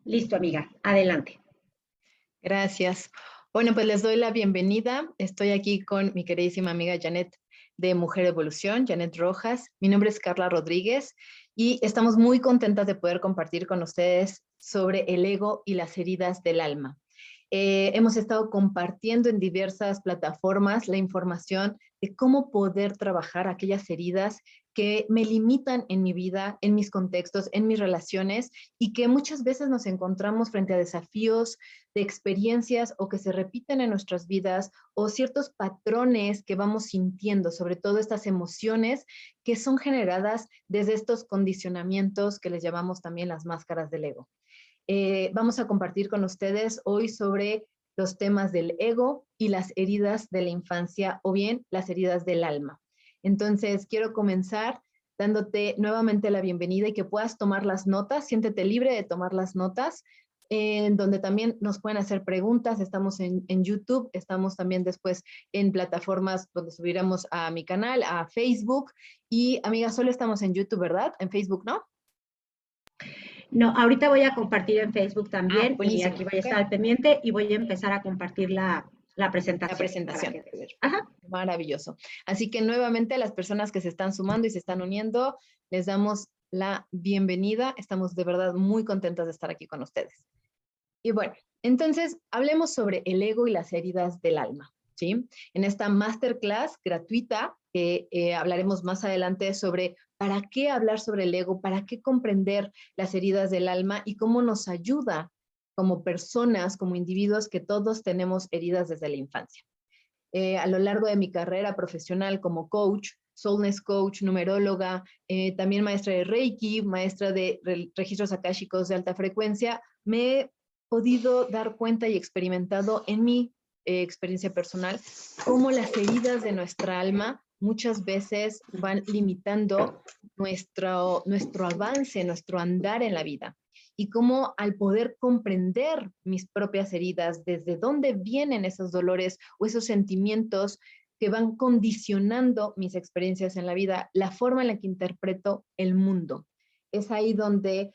Listo, amiga, adelante. Gracias. Bueno, pues les doy la bienvenida. Estoy aquí con mi queridísima amiga Janet de Mujer Evolución, Janet Rojas. Mi nombre es Carla Rodríguez y estamos muy contentas de poder compartir con ustedes sobre el ego y las heridas del alma. Hemos estado compartiendo en diversas plataformas la información de cómo poder trabajar aquellas heridas que me limitan en mi vida, en mis contextos, en mis relaciones y que muchas veces nos encontramos frente a desafíos de experiencias o que se repiten en nuestras vidas o ciertos patrones que vamos sintiendo, sobre todo estas emociones que son generadas desde estos condicionamientos que les llamamos también las máscaras del ego. Vamos a compartir con ustedes hoy sobre los temas del ego y las heridas de la infancia o bien las heridas del alma. Entonces, quiero comenzar dándote nuevamente la bienvenida y que puedas tomar las notas. Siéntete libre de tomar las notas, en donde también nos pueden hacer preguntas. Estamos en YouTube, estamos también después en plataformas donde subiremos a mi canal, a Facebook. Y, amiga, solo estamos en YouTube, ¿verdad? En Facebook, ¿no? No, ahorita voy a compartir en Facebook Ah, también y aquí buenísimo. voy a Ok. estar al pendiente y voy a empezar a compartir la La presentación para presentación. que veas. Ajá. Maravilloso. Así que nuevamente a las personas que se están sumando y se están uniendo, les damos la bienvenida. Estamos de verdad muy contentas de estar aquí con ustedes. Y bueno, entonces hablemos sobre el ego y las heridas del alma, ¿sí? En esta masterclass gratuita hablaremos más adelante sobre para qué hablar sobre el ego, para qué comprender las heridas del alma y cómo nos ayuda como personas, como individuos que todos tenemos heridas desde la infancia. A lo largo de mi carrera profesional como coach, soulness coach, numeróloga, también maestra de Reiki, maestra de registros akáshicos de alta frecuencia, me he podido dar cuenta y experimentado en mi experiencia personal cómo las heridas de nuestra alma muchas veces van limitando nuestro avance, nuestro andar en la vida y cómo al poder comprender mis propias heridas, desde dónde vienen esos dolores o esos sentimientos que van condicionando mis experiencias en la vida, la forma en la que interpreto el mundo. Es ahí donde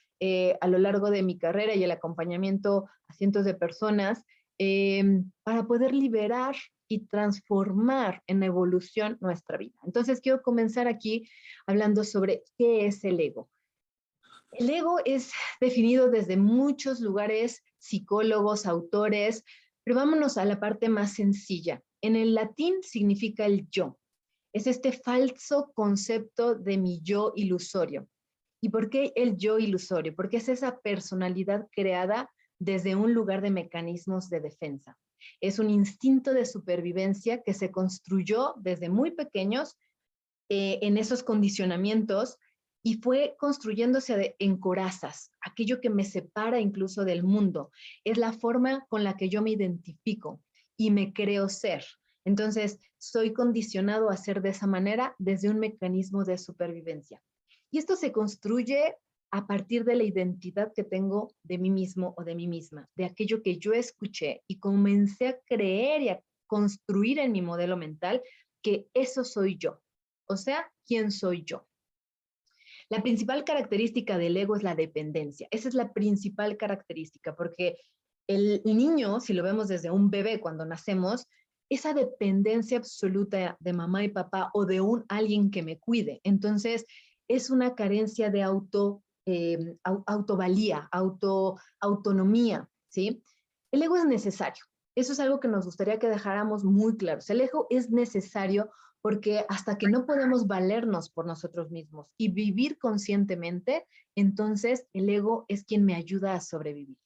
a lo largo de mi carrera y el acompañamiento a cientos de personas, para poder liberar y transformar en evolución nuestra vida. Entonces quiero comenzar aquí hablando sobre qué es el ego. El ego es definido desde muchos lugares, psicólogos, autores, pero vámonos a la parte más sencilla. En el latín significa el yo. Es este falso concepto de mi yo ilusorio. ¿Y por qué el yo ilusorio? Porque es esa personalidad creada desde un lugar de mecanismos de defensa. Es un instinto de supervivencia que se construyó desde muy pequeños en esos condicionamientos y fue construyéndose en corazas, aquello que me separa incluso del mundo. Es la forma con la que yo me identifico y me creo ser. Entonces, soy condicionado a ser de esa manera desde un mecanismo de supervivencia. Y esto se construye a partir de la identidad que tengo de mí mismo o de mí misma, de aquello que yo escuché y comencé a creer y a construir en mi modelo mental que eso soy yo. O sea, ¿quién soy yo? La principal característica del ego es la dependencia. Esa es la principal característica, porque el niño, si lo vemos desde un bebé cuando nacemos, esa dependencia absoluta de mamá y papá o de alguien que me cuide. Entonces, es una carencia de autovalía, autonomía, ¿sí? El ego es necesario. Eso es algo que nos gustaría que dejáramos muy claro. El ego es necesario porque hasta que no podemos valernos por nosotros mismos y vivir conscientemente, entonces el ego es quien me ayuda a sobrevivir.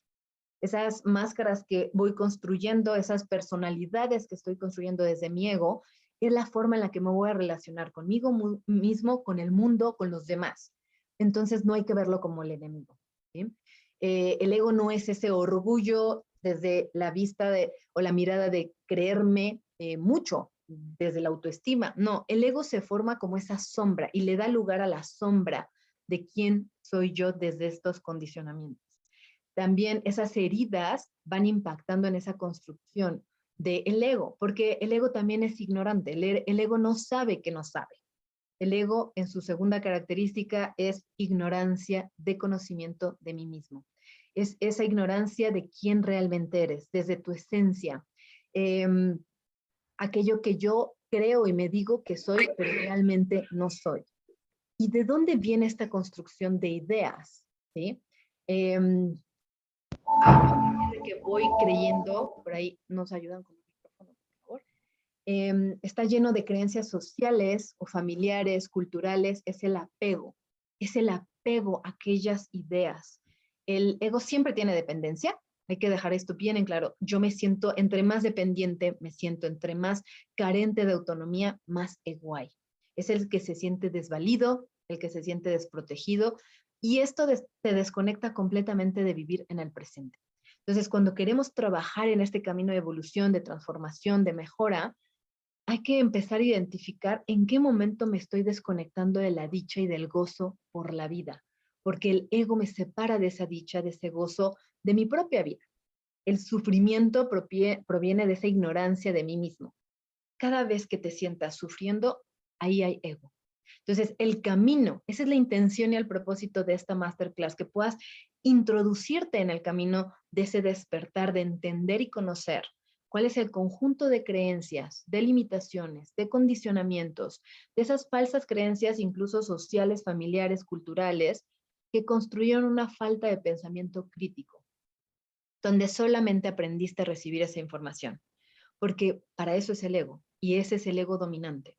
Esas máscaras que voy construyendo, esas personalidades que estoy construyendo desde mi ego, es la forma en la que me voy a relacionar conmigo mismo, con el mundo, con los demás. Entonces no hay que verlo como el enemigo, ¿sí? El ego no es ese orgullo desde la vista o la mirada de creerme mucho, desde la autoestima. No, el ego se forma como esa sombra y le da lugar a la sombra de quién soy yo desde estos condicionamientos. También esas heridas van impactando en esa construcción del ego, porque el ego también es ignorante, el ego no sabe que no sabe. El ego, en su segunda característica, es ignorancia de conocimiento de mí mismo. Es esa ignorancia de quién realmente eres, desde tu esencia. Aquello que yo creo y me digo que soy, pero realmente no soy. ¿Y de dónde viene esta construcción de ideas? ¿Sí? A partir de que voy creyendo, por ahí nos ayudan con el micrófono, por favor. Está lleno de creencias sociales o familiares, culturales, es el apego a aquellas ideas. El ego siempre tiene dependencia, hay que dejar esto bien en claro. Yo me siento, entre más dependiente me siento, entre más carente de autonomía, más ego hay. Es el que se siente desvalido, el que se siente desprotegido, y esto te desconecta completamente de vivir en el presente. Entonces, cuando queremos trabajar en este camino de evolución, de transformación, de mejora, hay que empezar a identificar en qué momento me estoy desconectando de la dicha y del gozo por la vida, porque el ego me separa de esa dicha, de ese gozo, de mi propia vida. El sufrimiento proviene de esa ignorancia de mí mismo. Cada vez que te sientas sufriendo, ahí hay ego. Entonces, el camino, esa es la intención y el propósito de esta masterclass, que puedas introducirte en el camino de ese despertar, de entender y conocer cuál es el conjunto de creencias, de limitaciones, de condicionamientos, de esas falsas creencias, incluso sociales, familiares, culturales, que construyeron una falta de pensamiento crítico, donde solamente aprendiste a recibir esa información, porque para eso es el ego, y ese es el ego dominante.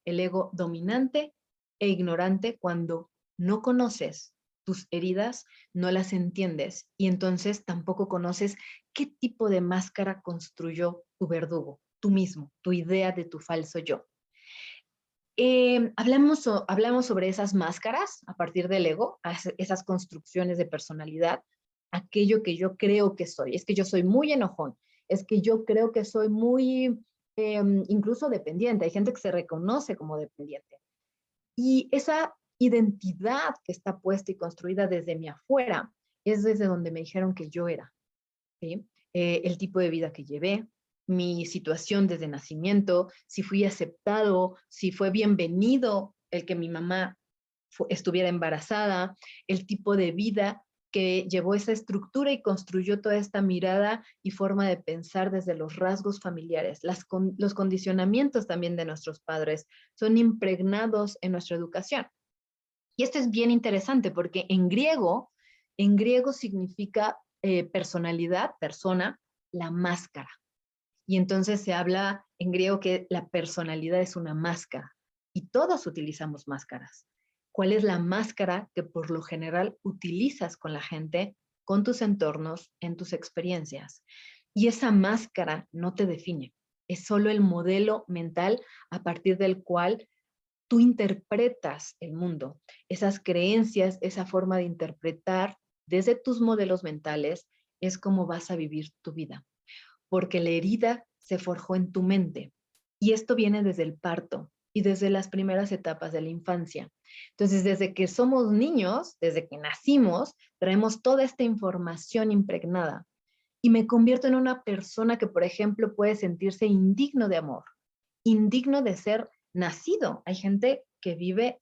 El ego dominante e ignorante cuando no conoces tus heridas, no las entiendes, y entonces tampoco conoces qué tipo de máscara construyó tu verdugo, tú mismo, tu idea de tu falso yo. Hablamos sobre esas máscaras a partir del ego, esas construcciones de personalidad, aquello que yo creo que soy. Es que yo soy muy enojón, es que yo creo que soy muy incluso dependiente. Hay gente que se reconoce como dependiente. Y esa identidad que está puesta y construida desde mi afuera es desde donde me dijeron que yo era, ¿sí? El tipo de vida que llevé, mi situación desde nacimiento, si fui aceptado, si fue bienvenido el que mi mamá estuviera embarazada, el tipo de vida que llevó esa estructura y construyó toda esta mirada y forma de pensar desde los rasgos familiares. Los condicionamientos también de nuestros padres son impregnados en nuestra educación. Y esto es bien interesante porque en griego significa personalidad, persona, la máscara. Y entonces se habla en griego que la personalidad es una máscara y todos utilizamos máscaras. ¿Cuál es la máscara que por lo general utilizas con la gente, con tus entornos, en tus experiencias? Y esa máscara no te define, es solo el modelo mental a partir del cual tú interpretas el mundo. Esas creencias, esa forma de interpretar desde tus modelos mentales es como vas a vivir tu vida, porque la herida se forjó en tu mente. Y esto viene desde el parto y desde las primeras etapas de la infancia. Entonces, desde que somos niños, desde que nacimos, traemos toda esta información impregnada. Y me convierto en una persona que, por ejemplo, puede sentirse indigno de amor, indigno de ser nacido. Hay gente que vive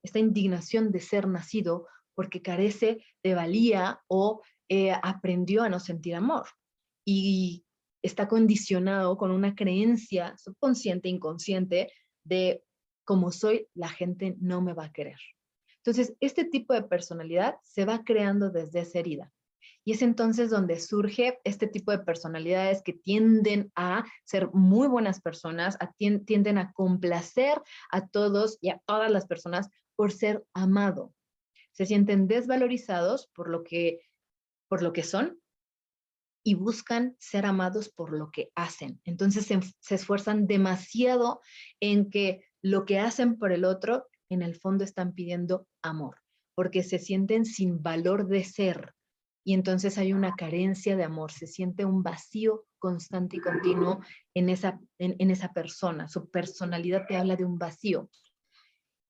esta indignación de ser nacido porque carece de valía o aprendió a no sentir amor. Y está condicionado con una creencia subconsciente, inconsciente, de como soy, la gente no me va a querer. Entonces, este tipo de personalidad se va creando desde esa herida. Y es entonces donde surge este tipo de personalidades que tienden a ser muy buenas personas, tienden a complacer a todos y a todas las personas por ser amado. Se sienten desvalorizados por lo que son y buscan ser amados por lo que hacen. Entonces se esfuerzan demasiado en que lo que hacen por el otro, en el fondo están pidiendo amor, porque se sienten sin valor de ser. Y entonces hay una carencia de amor, se siente un vacío constante y continuo en esa persona. Su personalidad te habla de un vacío.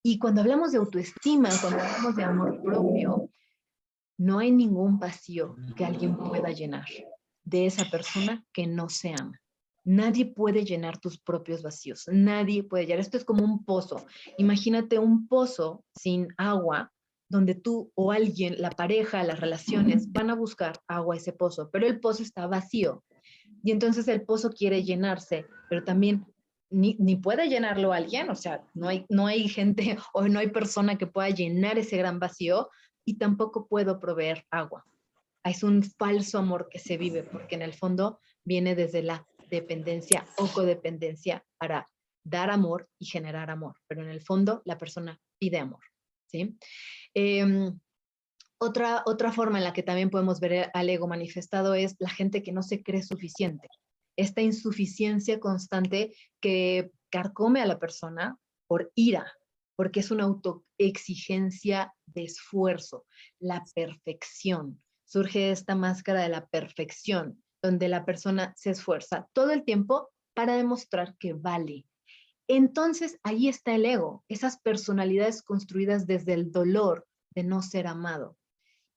Y cuando hablamos de autoestima, cuando hablamos de amor propio, no hay ningún vacío que alguien pueda llenar de esa persona que no se ama. Nadie puede llenar tus propios vacíos. Nadie puede llenar. Esto es como un pozo. Imagínate un pozo sin agua donde tú o alguien, la pareja, las relaciones, van a buscar agua a ese pozo, pero el pozo está vacío. Y entonces el pozo quiere llenarse, pero también ni puede llenarlo alguien, o sea, no hay gente o no hay persona que pueda llenar ese gran vacío, y tampoco puedo proveer agua. Es un falso amor que se vive, porque en el fondo viene desde la dependencia o codependencia para dar amor y generar amor, pero en el fondo la persona pide amor, ¿sí? Otra forma en la que también podemos ver al ego manifestado es la gente que no se cree suficiente. Esta insuficiencia constante que carcome a la persona por ira, porque es una autoexigencia de esfuerzo, la perfección. Surge esta máscara de la perfección, donde la persona se esfuerza todo el tiempo para demostrar que vale. Entonces, ahí está el ego, esas personalidades construidas desde el dolor de no ser amado.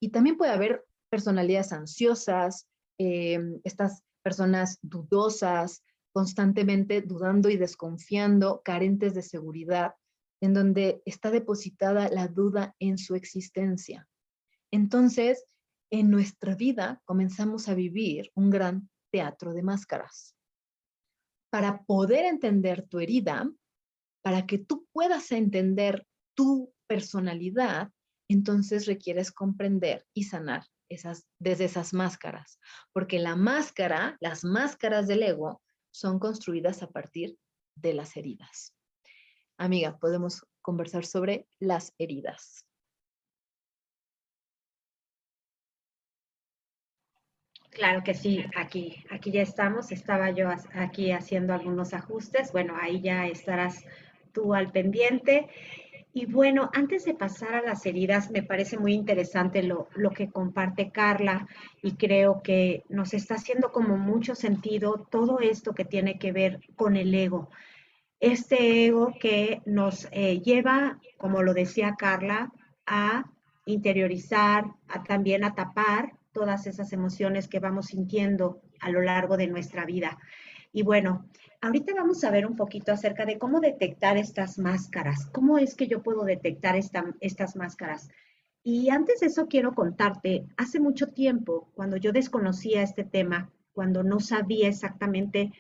Y también puede haber personalidades ansiosas, estas personas dudosas, constantemente dudando y desconfiando, carentes de seguridad, en donde está depositada la duda en su existencia. Entonces, en nuestra vida comenzamos a vivir un gran teatro de máscaras. Para poder entender tu herida, para que tú puedas entender tu personalidad, entonces requieres comprender y sanar desde esas máscaras, porque las máscaras del ego son construidas a partir de las heridas. Amiga, podemos conversar sobre las heridas. Claro que sí, aquí ya estamos. Estaba yo aquí haciendo algunos ajustes. Bueno, ahí ya estarás tú al pendiente. Y bueno, antes de pasar a las heridas, me parece muy interesante lo que comparte Carla y creo que nos está haciendo como mucho sentido todo esto que tiene que ver con el ego. Este ego que nos lleva, como lo decía Carla, a interiorizar, también a tapar todas esas emociones que vamos sintiendo a lo largo de nuestra vida. Y bueno, ahorita vamos a ver un poquito acerca de cómo detectar estas máscaras. ¿Cómo es que yo puedo detectar estas máscaras? Y antes de eso quiero contarte, hace mucho tiempo, cuando yo desconocía este tema, cuando no sabía exactamente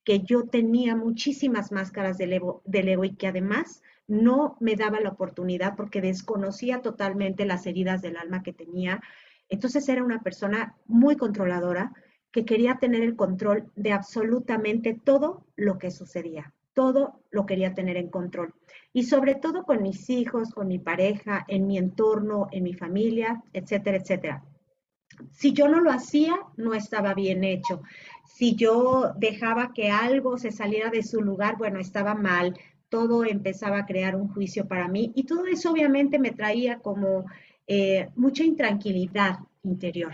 que yo tenía muchísimas máscaras del ego y que además no me daba la oportunidad porque desconocía totalmente las heridas del alma que tenía. Entonces era una persona muy controladora que quería tener el control de absolutamente todo lo que sucedía. Todo lo quería tener en control. Y sobre todo con mis hijos, con mi pareja, en mi entorno, en mi familia, etcétera, etcétera. Si yo no lo hacía, no estaba bien hecho. Si yo dejaba que algo se saliera de su lugar, bueno, estaba mal. Todo empezaba a crear un juicio para mí y todo eso obviamente me traía como mucha intranquilidad interior,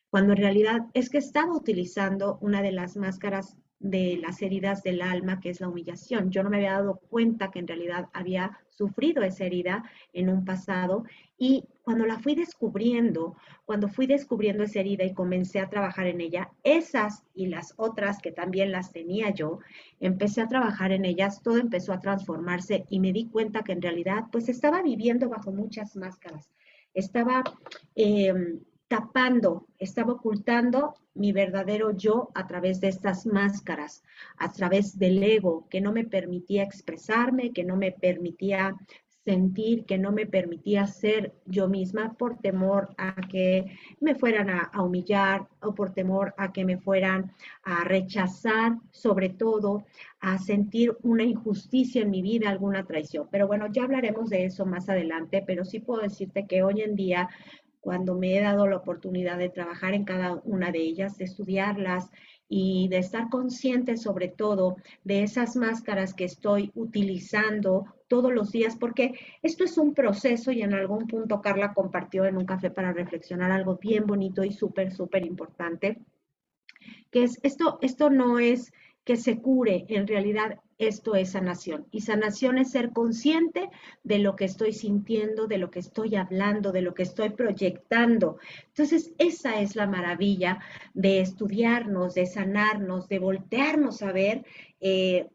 cuando en realidad es que estaba utilizando una de las máscaras de las heridas del alma, que es la humillación. Yo no me había dado cuenta que en realidad había sufrido esa herida en un pasado y cuando la fui descubriendo, cuando fui descubriendo esa herida y comencé a trabajar en ella, esas y las otras que también las tenía yo, empecé a trabajar en ellas, todo empezó a transformarse y me di cuenta que en realidad pues estaba viviendo bajo muchas máscaras, estaba eh, tapando, estaba ocultando mi verdadero yo a través de estas máscaras, a través del ego que no me permitía expresarme, que no me permitía sentir, que no me permitía ser yo misma por temor a que me fueran a humillar o por temor a que me fueran a rechazar, sobre todo a sentir una injusticia en mi vida, alguna traición. Pero bueno, ya hablaremos de eso más adelante, pero sí puedo decirte que hoy en día, cuando me he dado la oportunidad de trabajar en cada una de ellas, de estudiarlas y de estar consciente sobre todo de esas máscaras que estoy utilizando todos los días, porque esto es un proceso y en algún punto Carla compartió en un café para reflexionar algo bien bonito y súper, súper importante, que es esto no es que se cure, en realidad esto es sanación. Y sanación es ser consciente de lo que estoy sintiendo, de lo que estoy hablando, de lo que estoy proyectando. Entonces, esa es la maravilla de estudiarnos, de sanarnos, de voltearnos a ver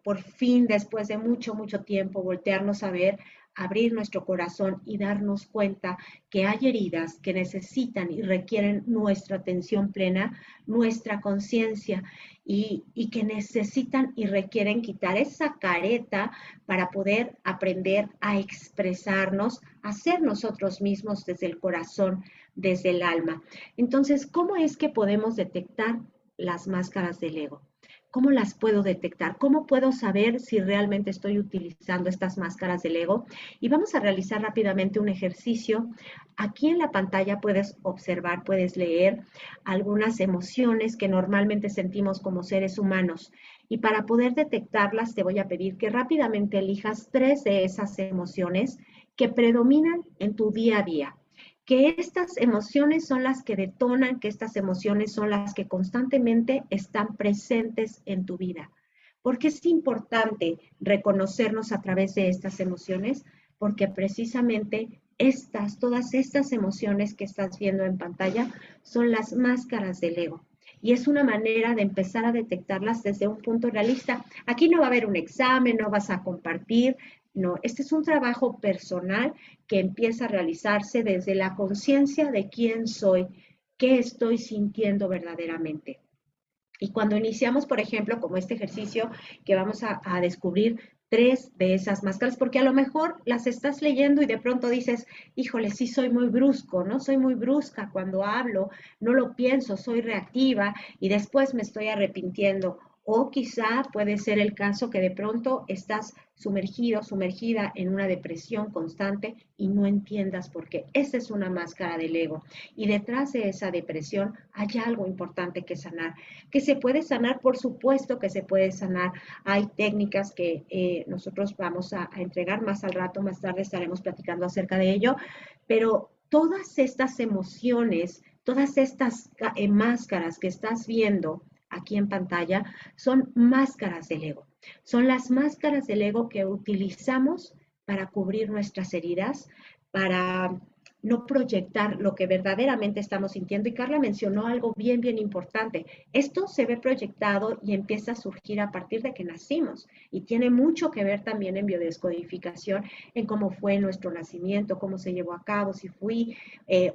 por fin, después de mucho, mucho tiempo, voltearnos a ver, abrir nuestro corazón y darnos cuenta que hay heridas que necesitan y requieren nuestra atención plena, nuestra conciencia y que necesitan y requieren quitar esa careta para poder aprender a expresarnos, a ser nosotros mismos desde el corazón, desde el alma. Entonces, ¿cómo es que podemos detectar las máscaras del ego? ¿Cómo las puedo detectar? ¿Cómo puedo saber si realmente estoy utilizando estas máscaras del ego? Y vamos a realizar rápidamente un ejercicio. Aquí en la pantalla puedes observar, puedes leer algunas emociones que normalmente sentimos como seres humanos. Y para poder detectarlas, te voy a pedir que rápidamente elijas 3 de esas emociones que predominan en tu día a día, que estas emociones son las que detonan, que estas emociones son las que constantemente están presentes en tu vida. ¿Por qué es importante reconocernos a través de estas emociones? Porque precisamente todas estas emociones que estás viendo en pantalla son las máscaras del ego. Y es una manera de empezar a detectarlas desde un punto realista. Aquí no va a haber un examen, no vas a compartir, no, este es un trabajo personal que empieza a realizarse desde la conciencia de quién soy, qué estoy sintiendo verdaderamente. Y cuando iniciamos, por ejemplo, como este ejercicio que vamos a descubrir 3 de esas máscaras, porque a lo mejor las estás leyendo y de pronto dices, híjole, sí soy muy brusco, ¿no? Soy muy brusca cuando hablo, no lo pienso, soy reactiva y después me estoy arrepintiendo. O quizá puede ser el caso que de pronto estás sumergido, sumergida en una depresión constante y no entiendas por qué. Esa es una máscara del ego. Y detrás de esa depresión hay algo importante que sanar. Que se puede sanar, por supuesto que se puede sanar. Hay técnicas que nosotros vamos a entregar más al rato, más tarde estaremos platicando acerca de ello, pero todas estas emociones, todas estas máscaras que estás viendo aquí en pantalla son máscaras del ego. Son las máscaras del ego que utilizamos para cubrir nuestras heridas, para no proyectar lo que verdaderamente estamos sintiendo. Y Carla mencionó algo bien, bien importante. Esto se ve proyectado y empieza a surgir a partir de que nacimos y tiene mucho que ver también en biodescodificación, en cómo fue nuestro nacimiento, cómo se llevó a cabo, si fui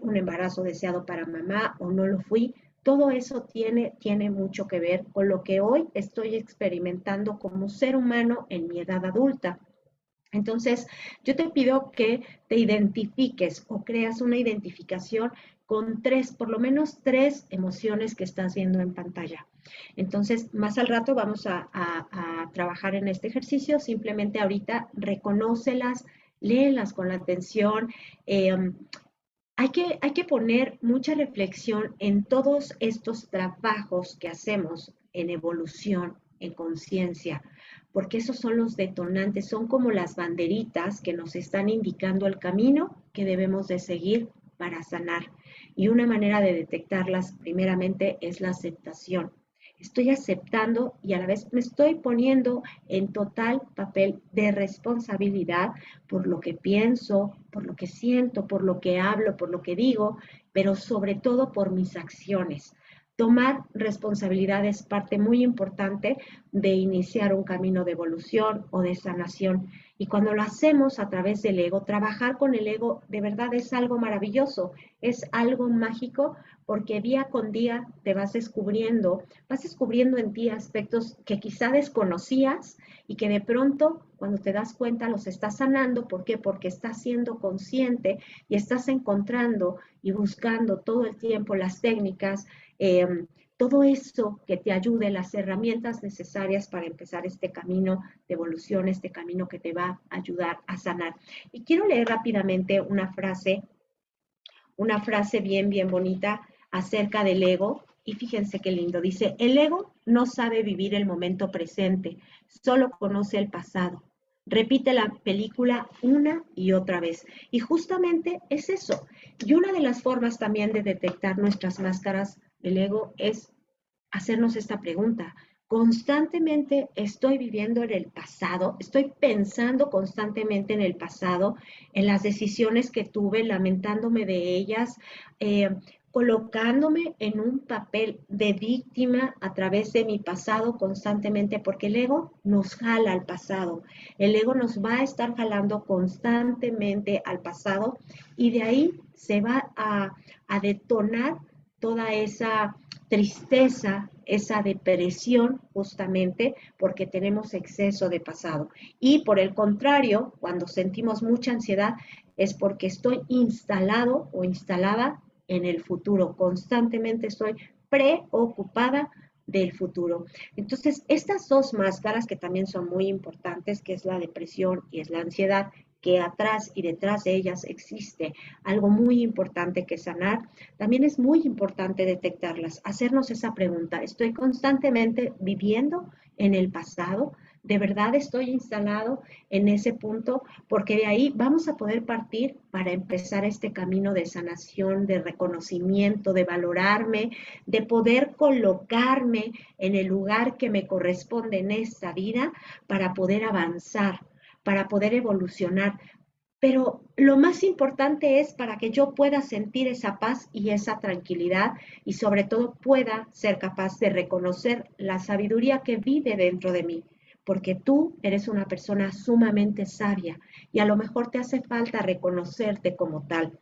un embarazo deseado para mamá o no lo fui. Todo eso tiene mucho que ver con lo que hoy estoy experimentando como ser humano en mi edad adulta. Entonces, yo te pido que te identifiques o creas una identificación con 3, por lo menos 3 emociones que estás viendo en pantalla. Entonces, más al rato vamos a trabajar en este ejercicio. Simplemente ahorita reconócelas, léelas con la atención. Hay que poner mucha reflexión en todos estos trabajos que hacemos en evolución, en conciencia, porque esos son los detonantes, son como las banderitas que nos están indicando el camino que debemos de seguir para sanar. Y una manera de detectarlas primeramente es la aceptación. Estoy aceptando y a la vez me estoy poniendo en total papel de responsabilidad por lo que pienso, por lo que siento, por lo que hablo, por lo que digo, pero sobre todo por mis acciones. Tomar responsabilidad es parte muy importante de iniciar un camino de evolución o de sanación. Y cuando lo hacemos a través del ego, trabajar con el ego de verdad es algo maravilloso, es algo mágico porque día con día te vas descubriendo en ti aspectos que quizá desconocías y que de pronto cuando te das cuenta los estás sanando. ¿Por qué? Porque estás siendo consciente y estás encontrando y buscando todo el tiempo las técnicas, eh, todo eso que te ayude, las herramientas necesarias para empezar este camino de evolución, este camino que te va a ayudar a sanar. Y quiero leer rápidamente una frase bien, bien bonita acerca del ego. Y fíjense qué lindo. Dice, el ego no sabe vivir el momento presente, solo conoce el pasado. Repite la película una y otra vez. Y justamente es eso. Y una de las formas también de detectar nuestras máscaras del ego es hacernos esta pregunta. Constantemente estoy viviendo en el pasado, estoy pensando constantemente en el pasado, en las decisiones que tuve, lamentándome de ellas. Eh, colocándome en un papel de víctima a través de mi pasado constantemente, porque el ego nos jala al pasado, el ego nos va a estar jalando constantemente al pasado y de ahí se va a detonar toda esa tristeza, esa depresión, justamente porque tenemos exceso de pasado. Y por el contrario, cuando sentimos mucha ansiedad, es porque estoy instalado o instalada en el futuro. Constantemente estoy preocupada del futuro. Entonces, estas dos máscaras que también son muy importantes, que es la depresión y es la ansiedad, que atrás y detrás de ellas existe algo muy importante que sanar, también es muy importante detectarlas, hacernos esa pregunta, ¿estoy constantemente viviendo en el pasado? ¿De verdad estoy instalado en ese punto? Porque de ahí vamos a poder partir para empezar este camino de sanación, de reconocimiento, de valorarme, de poder colocarme en el lugar que me corresponde en esta vida para poder avanzar, para poder evolucionar. Pero lo más importante es para que yo pueda sentir esa paz y esa tranquilidad y sobre todo pueda ser capaz de reconocer la sabiduría que vive dentro de mí, porque tú eres una persona sumamente sabia y a lo mejor te hace falta reconocerte como tal.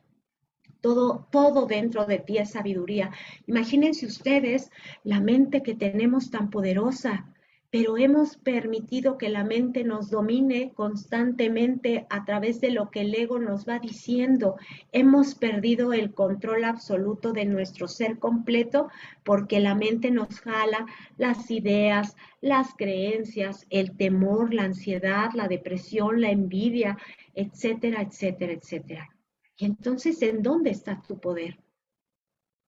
Todo dentro de ti es sabiduría. Imagínense ustedes la mente que tenemos tan poderosa, pero hemos permitido que la mente nos domine constantemente a través de lo que el ego nos va diciendo. Hemos perdido el control absoluto de nuestro ser completo porque la mente nos jala las ideas, las creencias, el temor, la ansiedad, la depresión, la envidia, etcétera, etcétera, etcétera. Y entonces, ¿en dónde está tu poder?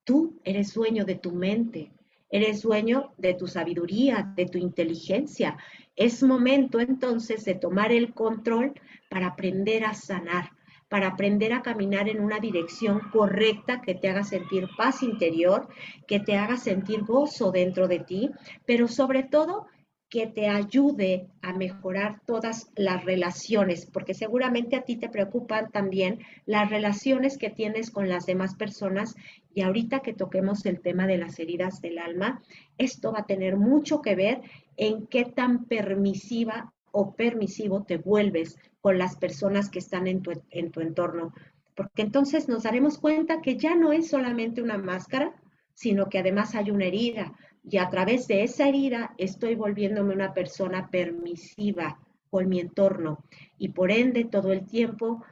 Tú eres dueño de tu mente, eres dueño de tu sabiduría, de tu inteligencia. Es momento entonces de tomar el control para aprender a sanar, para aprender a caminar en una dirección correcta que te haga sentir paz interior, que te haga sentir gozo dentro de ti, pero sobre todo que te ayude a mejorar todas las relaciones, porque seguramente a ti te preocupan también las relaciones que tienes con las demás personas y ahorita que toquemos el tema de las heridas del alma, esto va a tener mucho que ver en qué tan permisiva o permisivo te vuelves con las personas que están en tu entorno. Porque entonces nos daremos cuenta que ya no es solamente una máscara, sino que además hay una herida. Y a través de esa herida estoy volviéndome una persona permisiva con mi entorno. Y por ende todo el tiempo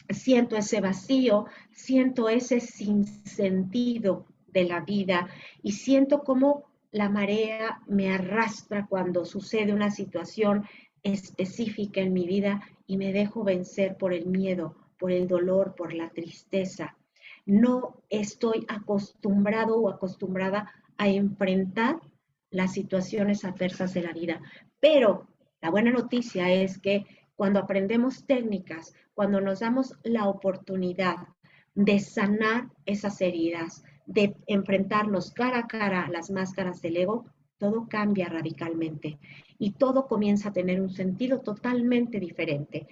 siento ese vacío, siento ese sinsentido de la vida y siento como la marea me arrastra cuando sucede una situación específica en mi vida y me dejo vencer por el miedo, por el dolor, por la tristeza. No estoy acostumbrado o acostumbrada a enfrentar las situaciones adversas de la vida, pero la buena noticia es que cuando aprendemos técnicas, cuando nos damos la oportunidad de sanar esas heridas, de enfrentarnos cara a cara a las máscaras del ego, todo cambia radicalmente y todo comienza a tener un sentido totalmente diferente.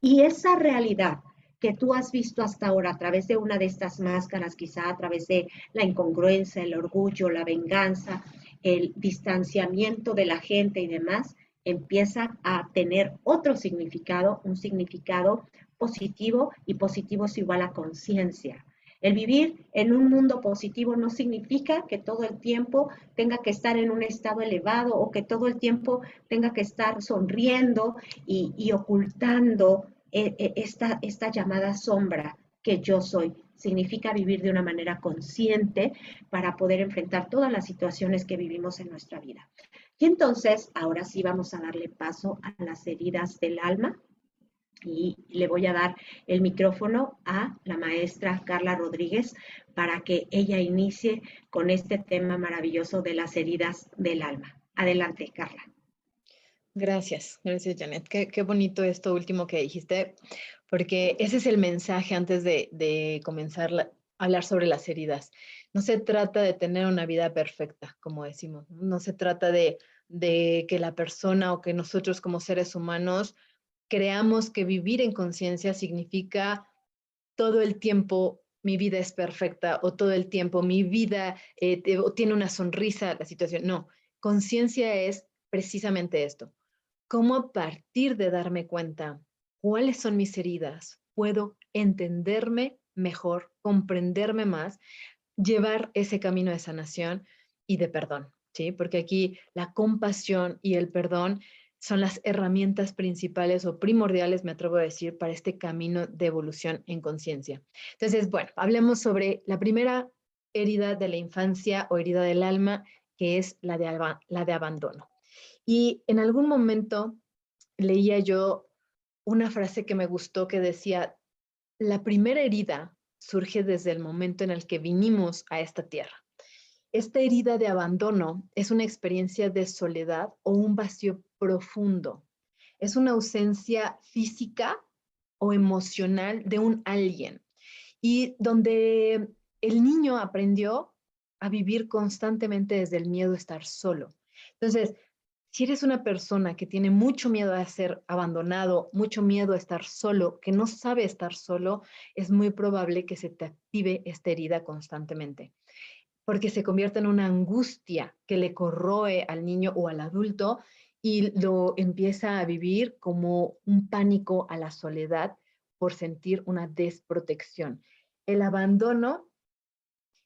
Y esa realidad que tú has visto hasta ahora a través de una de estas máscaras, quizá a través de la incongruencia, el orgullo, la venganza, el distanciamiento de la gente y demás, empieza a tener otro significado, un significado positivo, y positivo es igual a conciencia. El vivir en un mundo positivo no significa que todo el tiempo tenga que estar en un estado elevado o que todo el tiempo tenga que estar sonriendo y ocultando esta llamada sombra que yo soy. Significa vivir de una manera consciente para poder enfrentar todas las situaciones que vivimos en nuestra vida. Y entonces, ahora sí vamos a darle paso a las heridas del alma y le voy a dar el micrófono a la maestra Carla Rodríguez para que ella inicie con este tema maravilloso de las heridas del alma. Adelante, Carla. Gracias, gracias Janet. Qué bonito esto último que dijiste, porque ese es el mensaje antes de comenzar a hablar sobre las heridas. No se trata de tener una vida perfecta, como decimos, no se trata de que la persona o que nosotros como seres humanos creamos que vivir en conciencia significa todo el tiempo mi vida es perfecta o todo el tiempo mi vida o tiene una sonrisa la situación. No, conciencia es precisamente esto. Cómo a partir de darme cuenta cuáles son mis heridas, puedo entenderme mejor, comprenderme más, llevar ese camino de sanación y de perdón, ¿sí? Porque aquí la compasión y el perdón son las herramientas principales o primordiales, me atrevo a decir, para este camino de evolución en conciencia. Entonces, bueno, hablemos sobre la primera herida de la infancia o herida del alma, que es la de abandono. Y en algún momento leía yo una frase que me gustó que decía, la primera herida surge desde el momento en el que vinimos a esta tierra. Esta herida de abandono es una experiencia de soledad o un vacío profundo. Es una ausencia física o emocional de un alguien y donde el niño aprendió a vivir constantemente desde el miedo a estar solo. Entonces, si eres una persona que tiene mucho miedo a ser abandonado, mucho miedo a estar solo, que no sabe estar solo, es muy probable que se te active esta herida constantemente, porque se convierte en una angustia que le corroe al niño o al adulto y lo empieza a vivir como un pánico a la soledad por sentir una desprotección. El abandono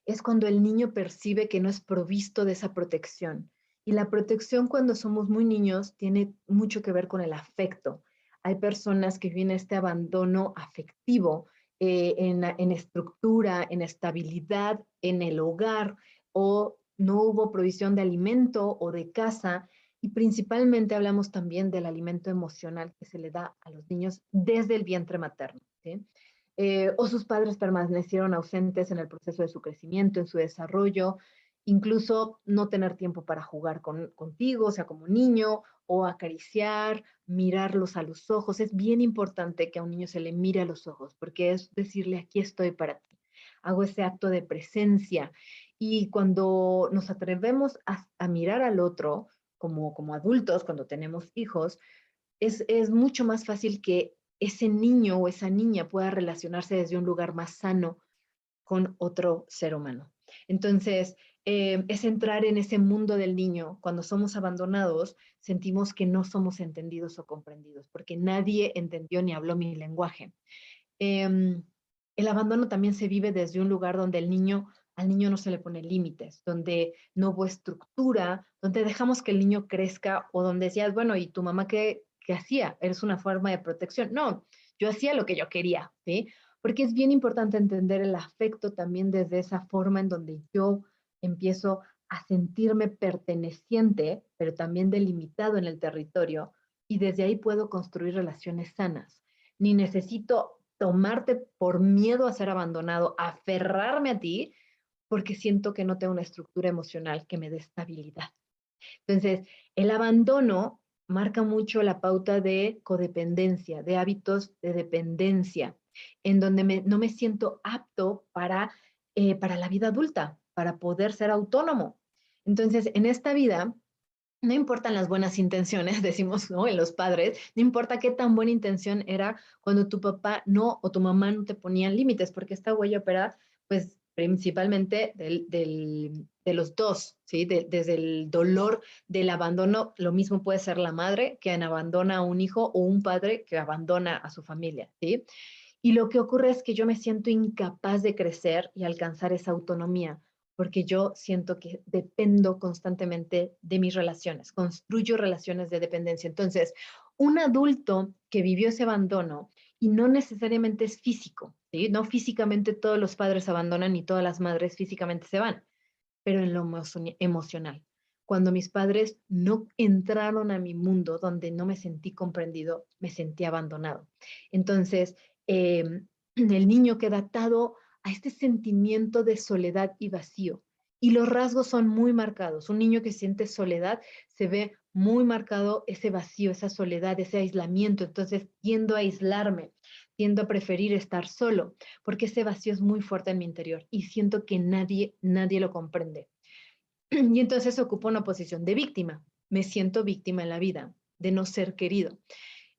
es cuando el niño percibe que no es provisto de esa protección. Y la protección cuando somos muy niños tiene mucho que ver con el afecto. Hay personas que viven este abandono afectivo en estructura, en estabilidad, en el hogar, o no hubo provisión de alimento o de casa. Y principalmente hablamos también del alimento emocional que se le da a los niños desde el vientre materno, ¿sí? O sus padres permanecieron ausentes en el proceso de su crecimiento, en su desarrollo, incluso no tener tiempo para jugar contigo, o sea, como niño, o acariciar, mirarlos a los ojos. Es bien importante que a un niño se le mire a los ojos, porque es decirle, aquí estoy para ti. Hago ese acto de presencia. Y cuando nos atrevemos a mirar al otro, como adultos, cuando tenemos hijos, es mucho más fácil que ese niño o esa niña pueda relacionarse desde un lugar más sano con otro ser humano. Entonces, es entrar en ese mundo del niño. Cuando somos abandonados, sentimos que no somos entendidos o comprendidos, porque nadie entendió ni habló mi lenguaje. El abandono también se vive desde un lugar donde al niño no se le pone límites, donde no hubo estructura, donde dejamos que el niño crezca o donde decías, bueno, ¿y tu mamá qué hacía? ¿Eres una forma de protección? No, yo hacía lo que yo quería, ¿sí? Porque es bien importante entender el afecto también desde esa forma en donde yo empiezo a sentirme perteneciente, pero también delimitado en el territorio, y desde ahí puedo construir relaciones sanas. Ni necesito tomarte por miedo a ser abandonado, aferrarme a ti, porque siento que no tengo una estructura emocional que me dé estabilidad. Entonces, el abandono marca mucho la pauta de codependencia, de hábitos de dependencia, en donde no me siento apto para la vida adulta, para poder ser autónomo. Entonces, en esta vida, no importan las buenas intenciones, decimos, ¿no? En los padres, no importa qué tan buena intención era cuando tu papá no o tu mamá no te ponían límites, porque esta huella opera, pues, principalmente de los dos, ¿sí? Desde el dolor del abandono, lo mismo puede ser la madre que abandona a un hijo o un padre que abandona a su familia, ¿sí? Y lo que ocurre es que yo me siento incapaz de crecer y alcanzar esa autonomía, porque yo siento que dependo constantemente de mis relaciones, construyo relaciones de dependencia. Entonces, un adulto que vivió ese abandono, y no necesariamente es físico, ¿sí? No físicamente todos los padres abandonan y todas las madres físicamente se van, pero en lo emocional. Cuando mis padres no entraron a mi mundo donde no me sentí comprendido, me sentí abandonado. Entonces, el niño queda atado a este sentimiento de soledad y vacío. Y los rasgos son muy marcados. Un niño que siente soledad se ve muy marcado ese vacío, esa soledad, ese aislamiento. Entonces tiendo a aislarme, tiendo a preferir estar solo, porque ese vacío es muy fuerte en mi interior y siento que nadie lo comprende. Y entonces ocupo una posición de víctima. Me siento víctima en la vida, de no ser querido.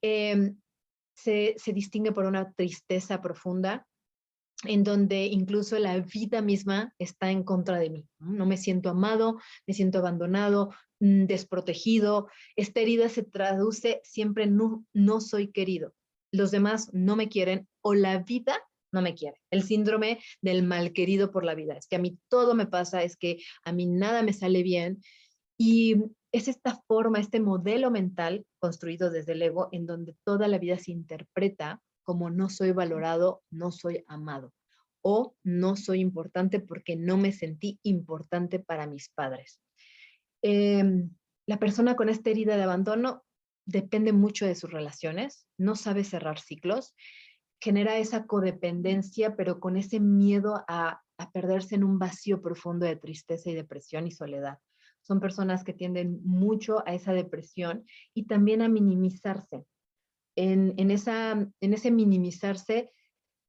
Eh, se distingue por una tristeza profunda, en donde incluso la vida misma está en contra de mí, ¿no? No me siento amado, me siento abandonado, desprotegido. Esta herida se traduce siempre en no soy querido. Los demás no me quieren o la vida no me quiere. El síndrome del mal querido por la vida. Es que a mí todo me pasa, es que a mí nada me sale bien. Y es esta forma, este modelo mental construido desde el ego en donde toda la vida se interpreta como no soy valorado, no soy amado o no soy importante porque no me sentí importante para mis padres. Eh, la persona con esta herida de abandono depende mucho de sus relaciones, no sabe cerrar ciclos, genera esa codependencia, pero con ese miedo a perderse en un vacío profundo de tristeza y depresión y soledad. Son personas que tienden mucho a esa depresión y también a minimizarse. En ese minimizarse,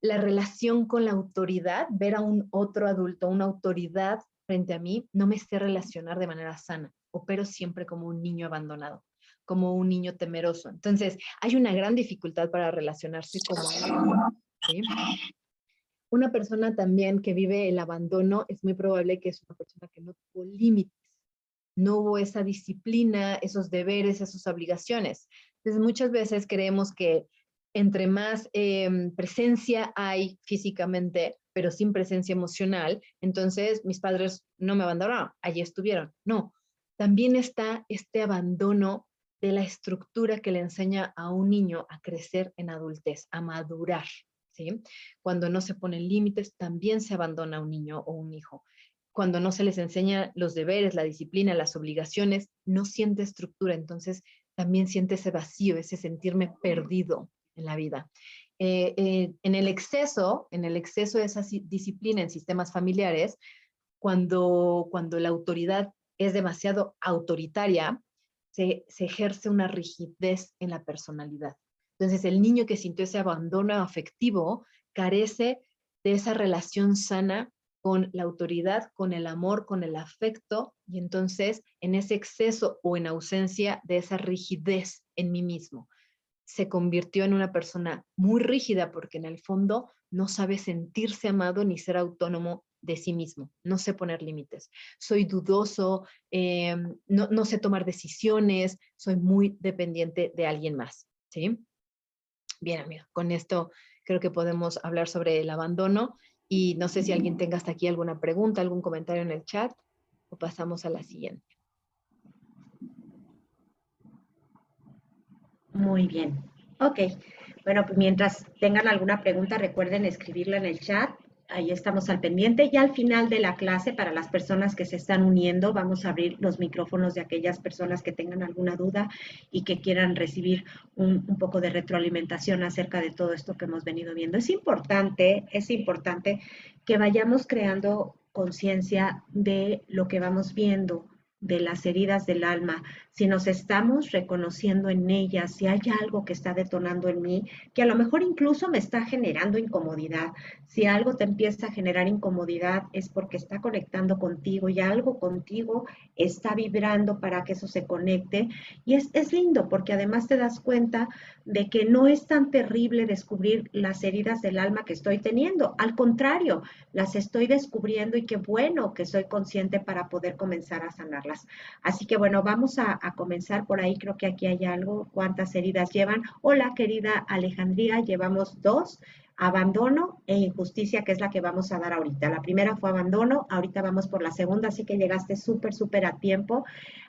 la relación con la autoridad, ver a un otro adulto, una autoridad frente a mí, no me sé relacionar de manera sana. Opero siempre como un niño abandonado, como un niño temeroso. Entonces, hay una gran dificultad para relacionarse como adulto, ¿sí? Una persona también que vive el abandono es muy probable que es una persona que no tuvo límites, no hubo esa disciplina, esos deberes, esas obligaciones. Entonces, muchas veces creemos que entre más presencia hay físicamente, pero sin presencia emocional, entonces mis padres no me abandonaron, allí estuvieron. No, también está este abandono de la estructura que le enseña a un niño a crecer en adultez, a madurar, ¿sí? Cuando no se ponen límites, también se abandona a un niño o un hijo. Cuando no se les enseña los deberes, la disciplina, las obligaciones, no siente estructura, entonces también siente ese vacío, ese sentirme perdido en la vida. En el exceso de esa disciplina en sistemas familiares, cuando la autoridad es demasiado autoritaria, se ejerce una rigidez en la personalidad. Entonces, el niño que sintió ese abandono afectivo carece de esa relación sana con la autoridad, con el amor, con el afecto, y entonces en ese exceso o en ausencia de esa rigidez en mí mismo, se convirtió en una persona muy rígida porque en el fondo no sabe sentirse amado ni ser autónomo de sí mismo, no sé poner límites, soy dudoso, no sé tomar decisiones, soy muy dependiente de alguien más, ¿sí? Bien, amigo, con esto creo que podemos hablar sobre el abandono y no sé si alguien tenga hasta aquí alguna pregunta, algún comentario en el chat o pasamos a la siguiente. Muy bien. Ok. Bueno, pues mientras tengan alguna pregunta, recuerden escribirla en el chat. Ahí estamos al pendiente. Ya al final de la clase, para las personas que se están uniendo, vamos a abrir los micrófonos de aquellas personas que tengan alguna duda y que quieran recibir un poco de retroalimentación acerca de todo esto que hemos venido viendo. Es importante que vayamos creando conciencia de lo que vamos viendo, de las heridas del alma, si nos estamos reconociendo en ellas, si hay algo que está detonando en mí, que a lo mejor incluso me está generando incomodidad. Si algo te empieza a generar incomodidad es porque está conectando contigo y algo contigo está vibrando para que eso se conecte. Y es lindo porque además te das cuenta de que no es tan terrible descubrir las heridas del alma que estoy teniendo. Al contrario, las estoy descubriendo y qué bueno que soy consciente para poder comenzar a sanarlas. Así que bueno, vamos a comenzar por ahí. Creo que aquí hay algo. ¿Cuántas heridas llevan? Hola, querida Alejandría, llevamos dos. Abandono e injusticia, que es la que vamos a dar ahorita. La primera fue abandono, ahorita vamos por la segunda, así que llegaste súper a tiempo.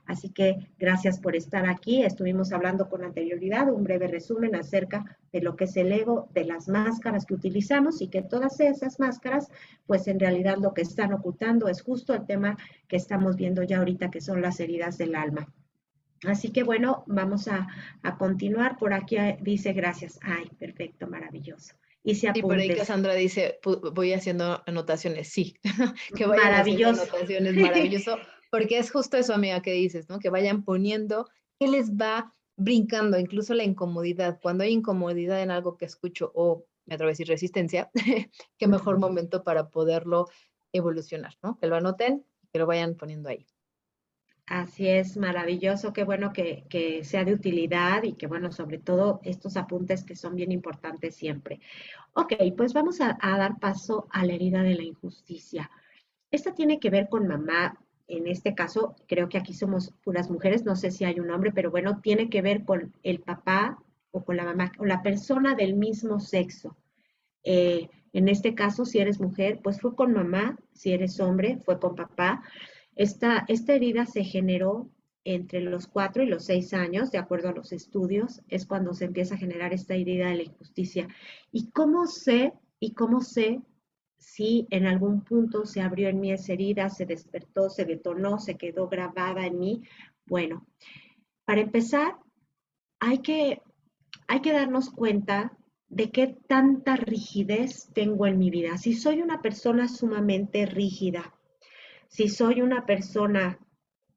Así que gracias por estar aquí. Estuvimos hablando con anterioridad, un breve resumen acerca de lo que es el ego, de las máscaras que utilizamos y que todas esas máscaras, pues en realidad lo que están ocultando es justo el tema que estamos viendo ya ahorita, que son las heridas del alma. Así que bueno, vamos a continuar. Por aquí dice gracias. Ay, perfecto, maravilloso. Hice Sí, por ahí apuntes. Cassandra dice, voy haciendo anotaciones. Sí, que vayan haciendo Maravilloso. anotaciones, maravilloso, porque es justo eso, amiga, que dices, ¿no? Que vayan poniendo, que les va brincando, incluso la incomodidad. Cuando hay incomodidad en algo que escucho o, me atrevo a decir, resistencia, qué mejor momento para poderlo evolucionar, ¿no? Que lo anoten, que lo vayan poniendo ahí. Así es, maravilloso, qué bueno que sea de utilidad y que bueno, sobre todo estos apuntes que son bien importantes siempre. Ok, pues vamos a dar paso a la herida de la injusticia. Esta tiene que ver con mamá, en este caso creo que aquí somos puras mujeres, no sé si hay un hombre, pero bueno, tiene que ver con el papá o con la mamá o la persona del mismo sexo. En este caso, si eres mujer, pues fue con mamá, si eres hombre, fue con papá. Esta herida se generó entre los 4 y los 6 años, de acuerdo a los estudios, es cuando se empieza a generar esta herida de la injusticia. ¿Y cómo sé si en algún punto se abrió en mí esa herida, se despertó, se detonó, se quedó grabada en mí? Bueno, para empezar, hay que hay que darnos cuenta de qué tanta rigidez tengo en mi vida. Si soy una persona sumamente rígida, si soy una persona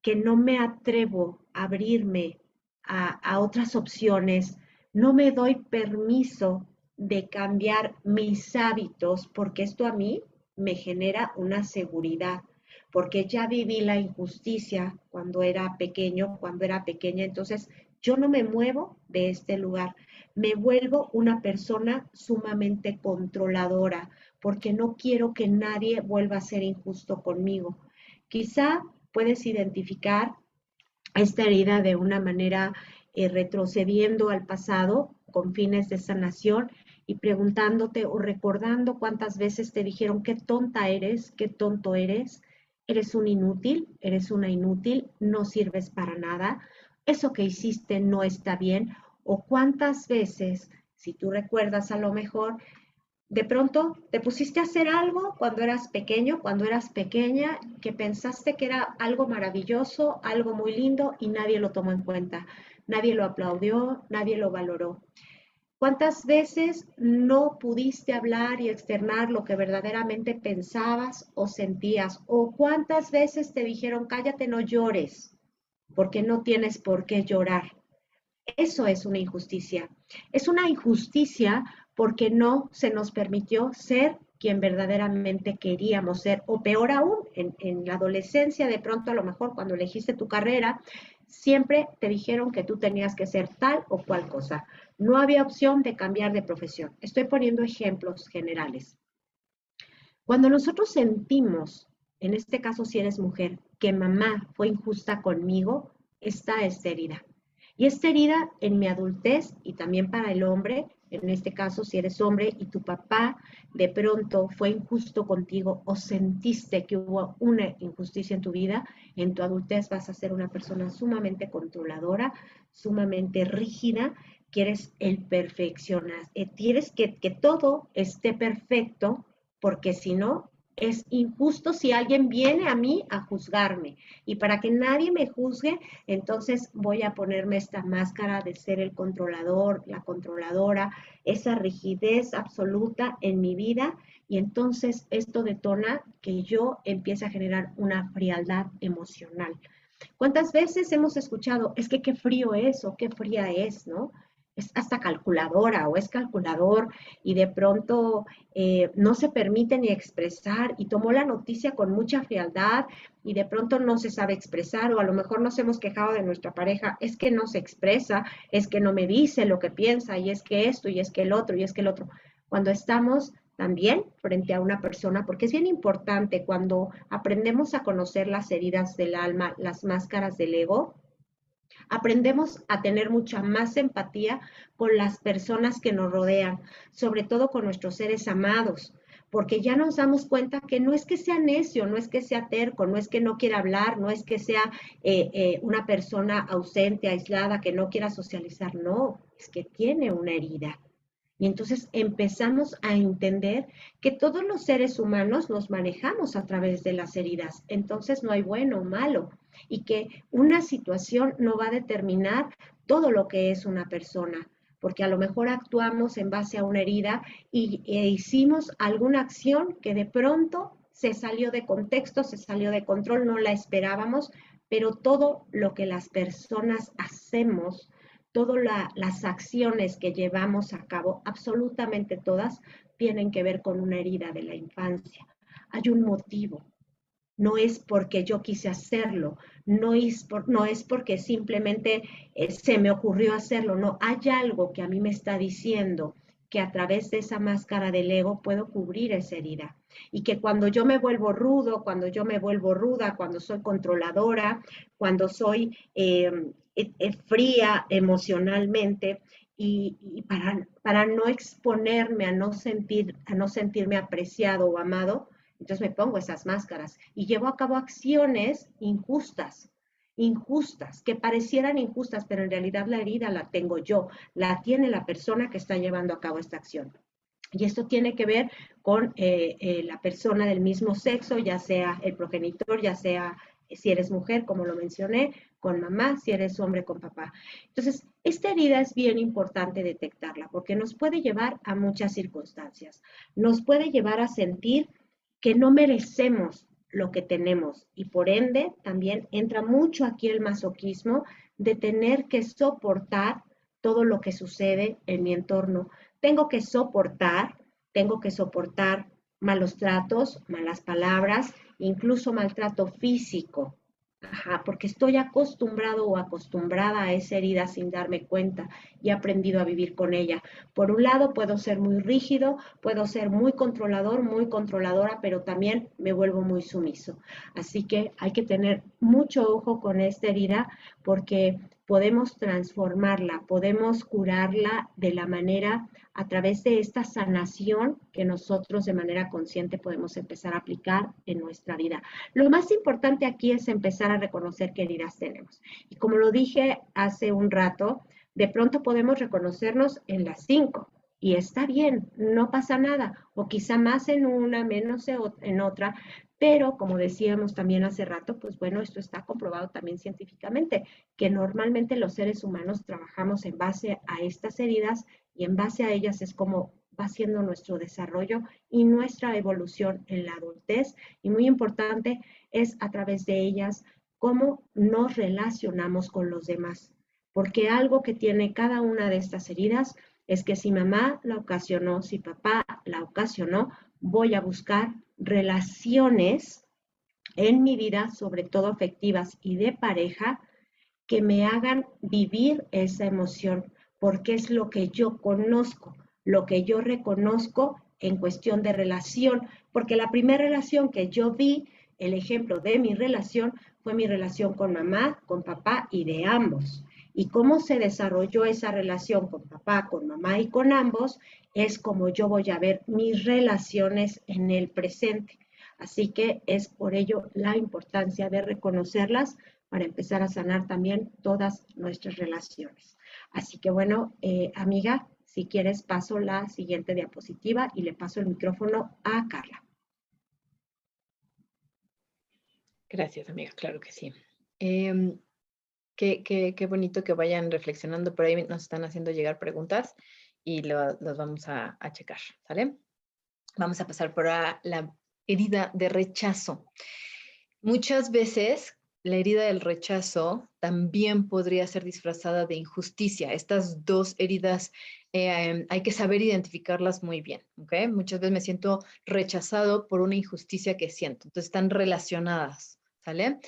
que no me atrevo a abrirme a otras opciones, no me doy permiso de cambiar mis hábitos, porque esto a mí me genera una seguridad, porque ya viví la injusticia cuando era pequeño, cuando era pequeña, entonces yo no me muevo de este lugar, me vuelvo una persona sumamente controladora, porque no quiero que nadie vuelva a ser injusto conmigo. Quizá puedes identificar esta herida de una manera retrocediendo al pasado con fines de sanación y preguntándote o recordando cuántas veces te dijeron qué tonta eres, qué tonto eres un inútil, eres una inútil, no sirves para nada, eso que hiciste no está bien, o cuántas veces, si tú recuerdas a lo mejor, de pronto te pusiste a hacer algo cuando eras pequeño, cuando eras pequeña, que pensaste que era algo maravilloso, algo muy lindo y nadie lo tomó en cuenta. Nadie lo aplaudió, nadie lo valoró. ¿Cuántas veces no pudiste hablar y externar lo que verdaderamente pensabas o sentías? ¿O cuántas veces te dijeron, cállate, no llores, porque no tienes por qué llorar? Eso es una injusticia. Es una injusticia porque no se nos permitió ser quien verdaderamente queríamos ser, o peor aún, en la adolescencia, de pronto a lo mejor cuando elegiste tu carrera, siempre te dijeron que tú tenías que ser tal o cual cosa. No había opción de cambiar de profesión. Estoy poniendo ejemplos generales. Cuando nosotros sentimos, en este caso si eres mujer, que mamá fue injusta conmigo, está esta herida. Y esta herida en mi adultez y también para el hombre, en este caso si eres hombre y tu papá de pronto fue injusto contigo o sentiste que hubo una injusticia en tu vida, en tu adultez vas a ser una persona sumamente controladora, sumamente rígida, quieres el perfeccionar, quieres que todo esté perfecto porque si no, es injusto si alguien viene a mí a juzgarme. Y para que nadie me juzgue, entonces voy a ponerme esta máscara de ser el controlador, la controladora, esa rigidez absoluta en mi vida. Y entonces esto detona que yo empiece a generar una frialdad emocional. ¿Cuántas veces hemos escuchado, es que qué frío es o qué fría es, ¿no? Es hasta calculadora o es calculador y de pronto no se permite ni expresar y tomó la noticia con mucha frialdad y de pronto no se sabe expresar o a lo mejor nos hemos quejado de nuestra pareja, es que no se expresa, es que no me dice lo que piensa y es que esto y es que el otro y es que el otro. Cuando estamos también frente a una persona, porque es bien importante cuando aprendemos a conocer las heridas del alma, las máscaras del ego, aprendemos a tener mucha más empatía con las personas que nos rodean, sobre todo con nuestros seres amados, porque ya nos damos cuenta que no es que sea necio, no es que sea terco, no es que no quiera hablar, no es que sea una persona ausente, aislada, que no quiera socializar, no, es que tiene una herida. Y entonces empezamos a entender que todos los seres humanos nos manejamos a través de las heridas. Entonces no hay bueno o malo. Y que una situación no va a determinar todo lo que es una persona. Porque a lo mejor actuamos en base a una herida e hicimos alguna acción que de pronto se salió de contexto, se salió de control, no la esperábamos, pero todo lo que las personas hacemos todas las acciones que llevamos a cabo, absolutamente todas, tienen que ver con una herida de la infancia. Hay un motivo. no es porque yo quise hacerlo, no es porque simplemente se me ocurrió hacerlo, no, hay algo que a mí me está diciendo que a través de esa máscara del ego puedo cubrir esa herida. Y que cuando yo me vuelvo rudo, cuando yo me vuelvo ruda, cuando soy controladora, cuando soy fría emocionalmente, y para no exponerme a no sentirme apreciado o amado, entonces me pongo esas máscaras y llevo a cabo acciones injustas, injustas, que parecieran injustas, pero en realidad la herida la tengo yo, la tiene la persona que está llevando a cabo esta acción. Y esto tiene que ver con la persona del mismo sexo, ya sea el progenitor, ya sea si eres mujer, como lo mencioné, con mamá, si eres hombre, con papá. Entonces, esta herida es bien importante detectarla porque nos puede llevar a muchas circunstancias. Nos puede llevar a sentir que no merecemos lo que tenemos y por ende también entra mucho aquí el masoquismo de tener que soportar todo lo que sucede en mi entorno. Tengo que soportar, tengo que soportar malos tratos, malas palabras, incluso maltrato físico. Ajá, porque estoy acostumbrado o acostumbrada a esa herida sin darme cuenta y he aprendido a vivir con ella. Por un lado, puedo ser muy rígido, puedo ser muy controlador, muy controladora, pero también me vuelvo muy sumiso. Así que hay que tener mucho ojo con esta herida porque podemos transformarla, podemos curarla de la manera a través de esta sanación que nosotros de manera consciente podemos empezar a aplicar en nuestra vida. Lo más importante aquí es empezar a reconocer qué heridas tenemos. Y como lo dije hace un rato, de pronto podemos reconocernos en las 5 y está bien, no pasa nada, o quizá más en una, menos en otra, pero como decíamos también hace rato, pues bueno, esto está comprobado también científicamente, que normalmente los seres humanos trabajamos en base a estas heridas y en base a ellas es como va siendo nuestro desarrollo y nuestra evolución en la adultez. Y muy importante es a través de ellas cómo nos relacionamos con los demás. Porque algo que tiene cada una de estas heridas es que si mamá la ocasionó, si papá la ocasionó, voy a buscar relaciones en mi vida, sobre todo afectivas y de pareja, que me hagan vivir esa emoción, porque es lo que yo conozco, lo que yo reconozco en cuestión de relación, porque la primera relación que yo vi, el ejemplo de mi relación, fue mi relación con mamá, con papá y de ambos. Y cómo se desarrolló esa relación con papá, con mamá y con ambos, es como yo voy a ver mis relaciones en el presente. Así que es por ello la importancia de reconocerlas para empezar a sanar también todas nuestras relaciones. Así que bueno, amiga, si quieres paso la siguiente diapositiva y le paso el micrófono a Carla. Gracias, amiga, claro que sí. Qué bonito que vayan reflexionando. Por ahí nos están haciendo llegar preguntas y los vamos a checar, ¿sale? Vamos a pasar por la herida de rechazo. Muchas veces la herida del rechazo también podría ser disfrazada de injusticia. Estas dos heridas hay que saber identificarlas muy bien, ¿ok? Muchas veces me siento rechazado por una injusticia que siento. Entonces están relacionadas, ¿sale?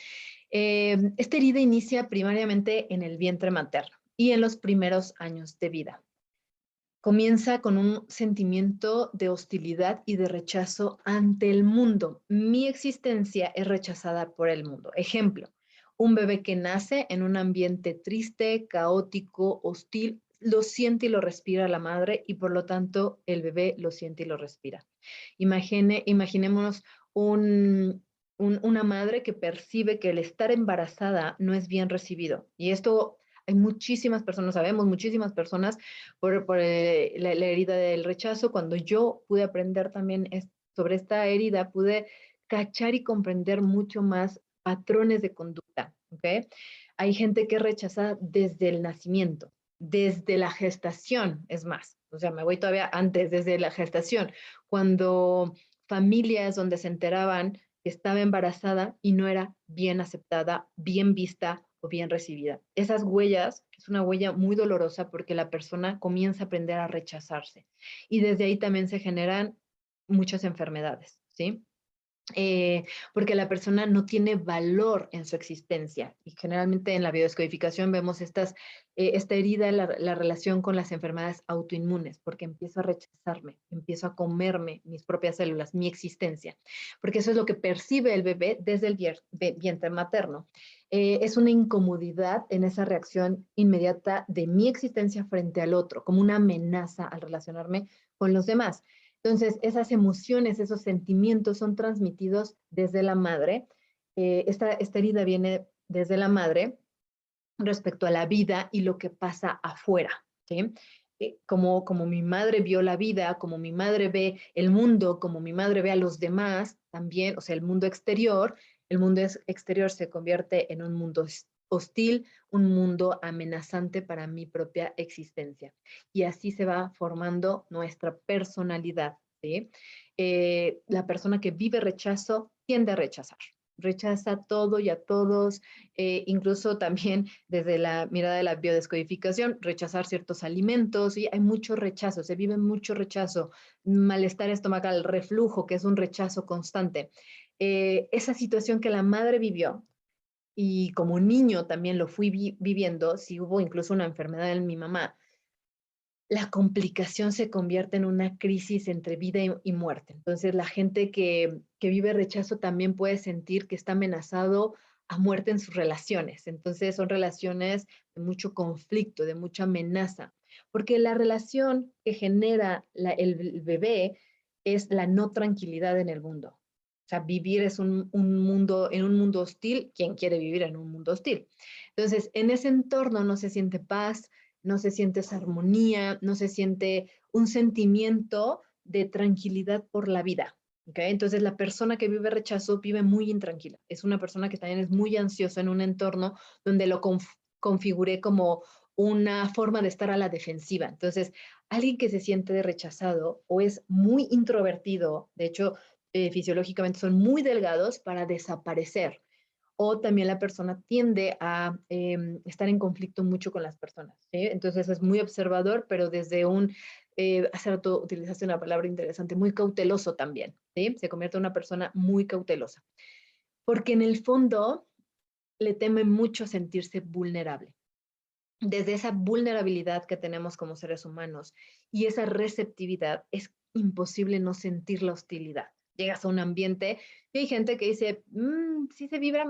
Esta herida inicia primariamente en el vientre materno y en los primeros años de vida. Comienza con un sentimiento de hostilidad y de rechazo ante el mundo. Mi existencia es rechazada por el mundo. Ejemplo, un bebé que nace en un ambiente triste, caótico, hostil, lo siente y lo respira la madre y por lo tanto el bebé lo siente y lo respira. Imaginémonos una madre que percibe que el estar embarazada no es bien recibido. Y esto hay muchísimas personas, sabemos muchísimas personas por la herida del rechazo. Cuando yo pude aprender también sobre esta herida, pude cachar y comprender mucho más patrones de conducta, ¿ok? Hay gente que rechaza desde el nacimiento, desde la gestación, es más, o sea, me voy todavía antes, desde la gestación, cuando familias donde se enteraban que estaba embarazada y no era bien aceptada, bien vista o bien recibida. Esas huellas es una huella muy dolorosa porque la persona comienza a aprender a rechazarse y desde ahí también se generan muchas enfermedades, ¿sí? porque la persona no tiene valor en su existencia. Y generalmente en la biodescodificación vemos esta herida en la relación con las enfermedades autoinmunes, porque empiezo a rechazarme, empiezo a comerme mis propias células, mi existencia, porque eso es lo que percibe el bebé desde el vientre materno. Es una incomodidad en esa reacción inmediata de mi existencia frente al otro, como una amenaza al relacionarme con los demás. Entonces, esas emociones, esos sentimientos son transmitidos desde la madre. Esta herida viene desde la madre respecto a la vida y lo que pasa afuera, ¿sí? Como mi madre vio la vida, como mi madre ve el mundo, como mi madre ve a los demás, también, o sea, el mundo exterior se convierte en un mundo hostil, un mundo amenazante para mi propia existencia. Y así se va formando nuestra personalidad, ¿sí? La persona que vive rechazo tiende a rechazar. Rechaza todo y a todos, incluso también desde la mirada de la biodescodificación, rechazar ciertos alimentos, y hay mucho rechazo, se vive mucho rechazo, malestar estomacal, reflujo, que es un rechazo constante. Esa situación que la madre vivió, y como niño también lo fui viviendo, si hubo incluso una enfermedad en mi mamá, la complicación se convierte en una crisis entre vida y muerte. Entonces, la gente que vive rechazo también puede sentir que está amenazado a muerte en sus relaciones. Entonces, son relaciones de mucho conflicto, de mucha amenaza, porque la relación que genera el bebé es la no tranquilidad en el mundo. O sea, vivir es un mundo, en un mundo hostil. ¿Quién quiere vivir en un mundo hostil? Entonces, en ese entorno no se siente paz, no se siente esa armonía, no se siente un sentimiento de tranquilidad por la vida. ¿Okay? Entonces la persona que vive rechazo vive muy intranquila. Es una persona que también es muy ansiosa en un entorno donde lo configuré como una forma de estar a la defensiva. Entonces, alguien que se siente rechazado o es muy introvertido, de hecho, fisiológicamente son muy delgados para desaparecer, o también la persona tiende a estar en conflicto mucho con las personas, ¿sí? Entonces es muy observador, pero desde hace rato utilizaste una palabra interesante, muy cauteloso también, ¿sí? Se convierte en una persona muy cautelosa, porque en el fondo le teme mucho sentirse vulnerable. Desde esa vulnerabilidad que tenemos como seres humanos y esa receptividad, es imposible no sentir la hostilidad. Llegas a un ambiente y hay gente que dice, si se vibra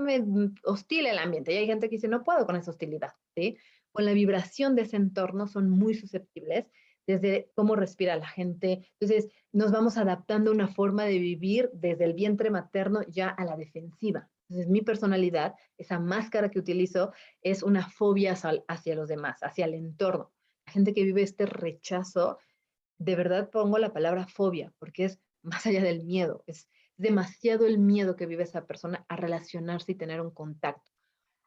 hostil el ambiente, y hay gente que dice, no puedo con esa hostilidad, ¿sí? Con la vibración de ese entorno son muy susceptibles, desde cómo respira la gente. Entonces, nos vamos adaptando a una forma de vivir desde el vientre materno ya a la defensiva. Entonces, mi personalidad, esa máscara que utilizo, es una fobia hacia los demás, hacia el entorno. La gente que vive este rechazo, de verdad pongo la palabra fobia, porque es más allá del miedo, es demasiado el miedo que vive esa persona a relacionarse y tener un contacto.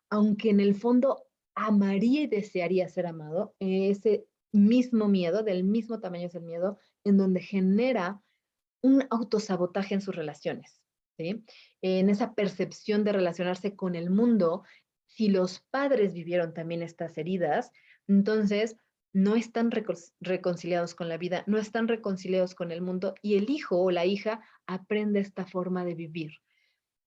Aunque en el fondo amaría y desearía ser amado, ese mismo miedo, del mismo tamaño es el miedo, en donde genera un autosabotaje en sus relaciones, ¿sí? En esa percepción de relacionarse con el mundo, si los padres vivieron también estas heridas, entonces no están reconciliados con la vida, no están reconciliados con el mundo, y el hijo o la hija aprende esta forma de vivir.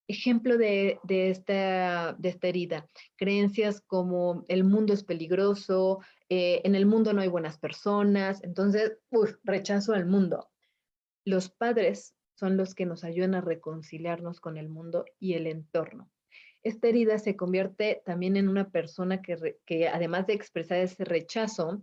Ejemplo de esta herida, creencias como el mundo es peligroso, en el mundo no hay buenas personas, entonces, rechazo al mundo. Los padres son los que nos ayudan a reconciliarnos con el mundo y el entorno. Esta herida se convierte también en una persona que además de expresar ese rechazo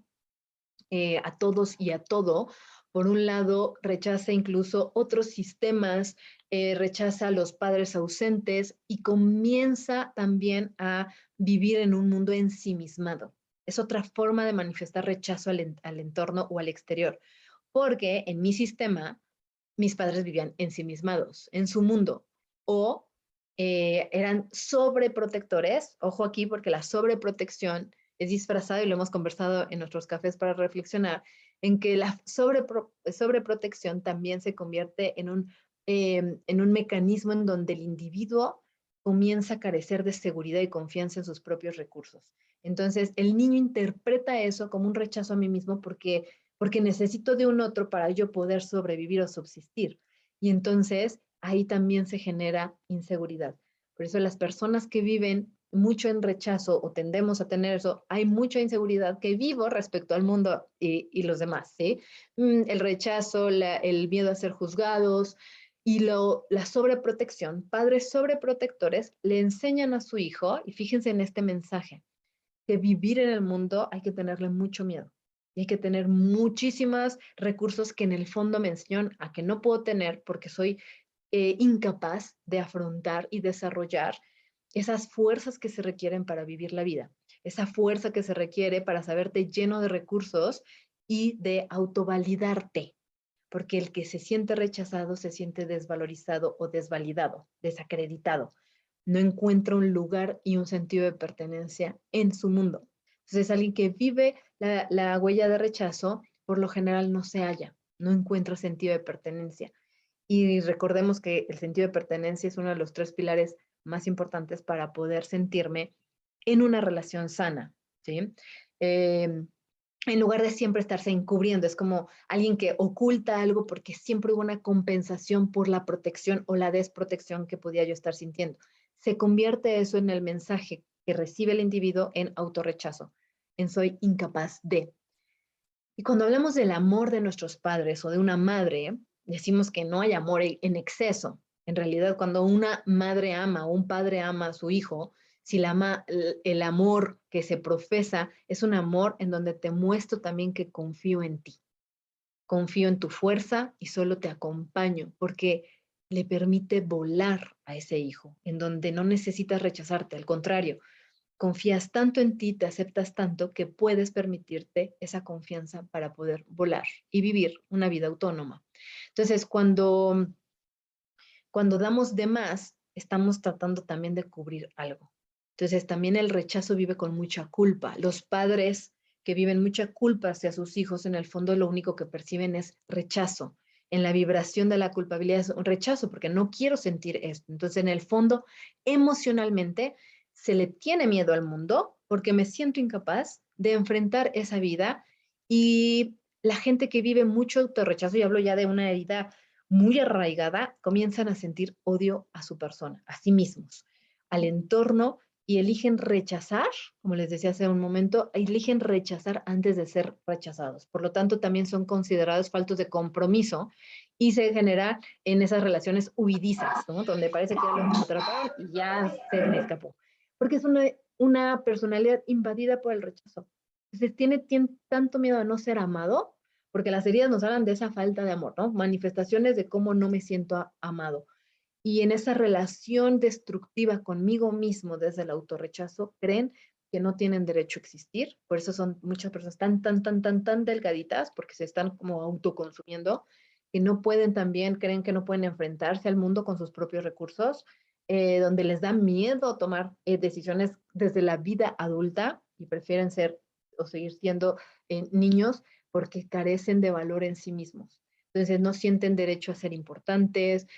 a todos y a todo, por un lado rechaza incluso otros sistemas, rechaza a los padres ausentes y comienza también a vivir en un mundo ensimismado. Es otra forma de manifestar rechazo al entorno o al exterior, porque en mi sistema mis padres vivían ensimismados en su mundo o eran sobreprotectores. Ojo aquí, porque la sobreprotección es disfrazada, y lo hemos conversado en nuestros cafés para reflexionar, en que la sobreprotección también se convierte en un mecanismo en donde el individuo comienza a carecer de seguridad y confianza en sus propios recursos. Entonces, el niño interpreta eso como un rechazo a mí mismo, porque necesito de un otro para yo poder sobrevivir o subsistir. Y entonces ahí también se genera inseguridad. Por eso las personas que viven mucho en rechazo o tendemos a tener eso, hay mucha inseguridad que vivo respecto al mundo y los demás, ¿sí? El rechazo, el miedo a ser juzgados y la sobreprotección. Padres sobreprotectores le enseñan a su hijo, y fíjense en este mensaje, que vivir en el mundo hay que tenerle mucho miedo. Y hay que tener muchísimos recursos que en el fondo me enseñan a que no puedo tener porque soy incapaz de afrontar y desarrollar esas fuerzas que se requieren para vivir la vida, esa fuerza que se requiere para saberte lleno de recursos y de autovalidarte, porque el que se siente rechazado se siente desvalorizado o desvalidado, desacreditado, no encuentra un lugar y un sentido de pertenencia en su mundo. Entonces, alguien que vive la huella de rechazo, por lo general no se halla, no encuentra sentido de pertenencia. Y recordemos que el sentido de pertenencia es uno de los 3 pilares más importantes para poder sentirme en una relación sana, ¿sí? En lugar de siempre estarse encubriendo, es como alguien que oculta algo porque siempre hubo una compensación por la protección o la desprotección que podía yo estar sintiendo. Se convierte eso en el mensaje que recibe el individuo en autorrechazo, en soy incapaz de. Y cuando hablamos del amor de nuestros padres o de una madre, decimos que no hay amor en exceso. En realidad, cuando una madre ama o un padre ama a su hijo, si el amor que se profesa es un amor en donde te muestro también que confío en ti, confío en tu fuerza y solo te acompaño, porque le permite volar a ese hijo, en donde no necesitas rechazarte, al contrario, confías tanto en ti, te aceptas tanto que puedes permitirte esa confianza para poder volar y vivir una vida autónoma. Entonces, cuando damos de más, estamos tratando también de cubrir algo. Entonces, también el rechazo vive con mucha culpa. Los padres que viven mucha culpa hacia sus hijos, en el fondo lo único que perciben es rechazo. En la vibración de la culpabilidad es un rechazo porque no quiero sentir esto. Entonces, en el fondo, emocionalmente, se le tiene miedo al mundo porque me siento incapaz de enfrentar esa vida y la gente que vive mucho autorrechazo, y hablo ya de una herida muy arraigada, comienzan a sentir odio a su persona, a sí mismos, al entorno y eligen rechazar, como les decía hace un momento, eligen rechazar antes de ser rechazados. Por lo tanto, también son considerados faltos de compromiso y se genera en esas relaciones huidizas, ¿no? Donde parece que ya lo atraparon y ya se me escapó. Porque es una personalidad invadida por el rechazo. Entonces, tiene tanto miedo a no ser amado porque las heridas nos hablan de esa falta de amor, ¿no? Manifestaciones de cómo no me siento amado. Y en esa relación destructiva conmigo mismo desde el autorrechazo, creen que no tienen derecho a existir. Por eso son muchas personas tan delgaditas, porque se están como autoconsumiendo, que no pueden también, creen que no pueden enfrentarse al mundo con sus propios recursos, donde les da miedo tomar decisiones desde la vida adulta y prefieren ser o seguir siendo niños porque carecen de valor en sí mismos. Entonces no sienten derecho a ser importantes,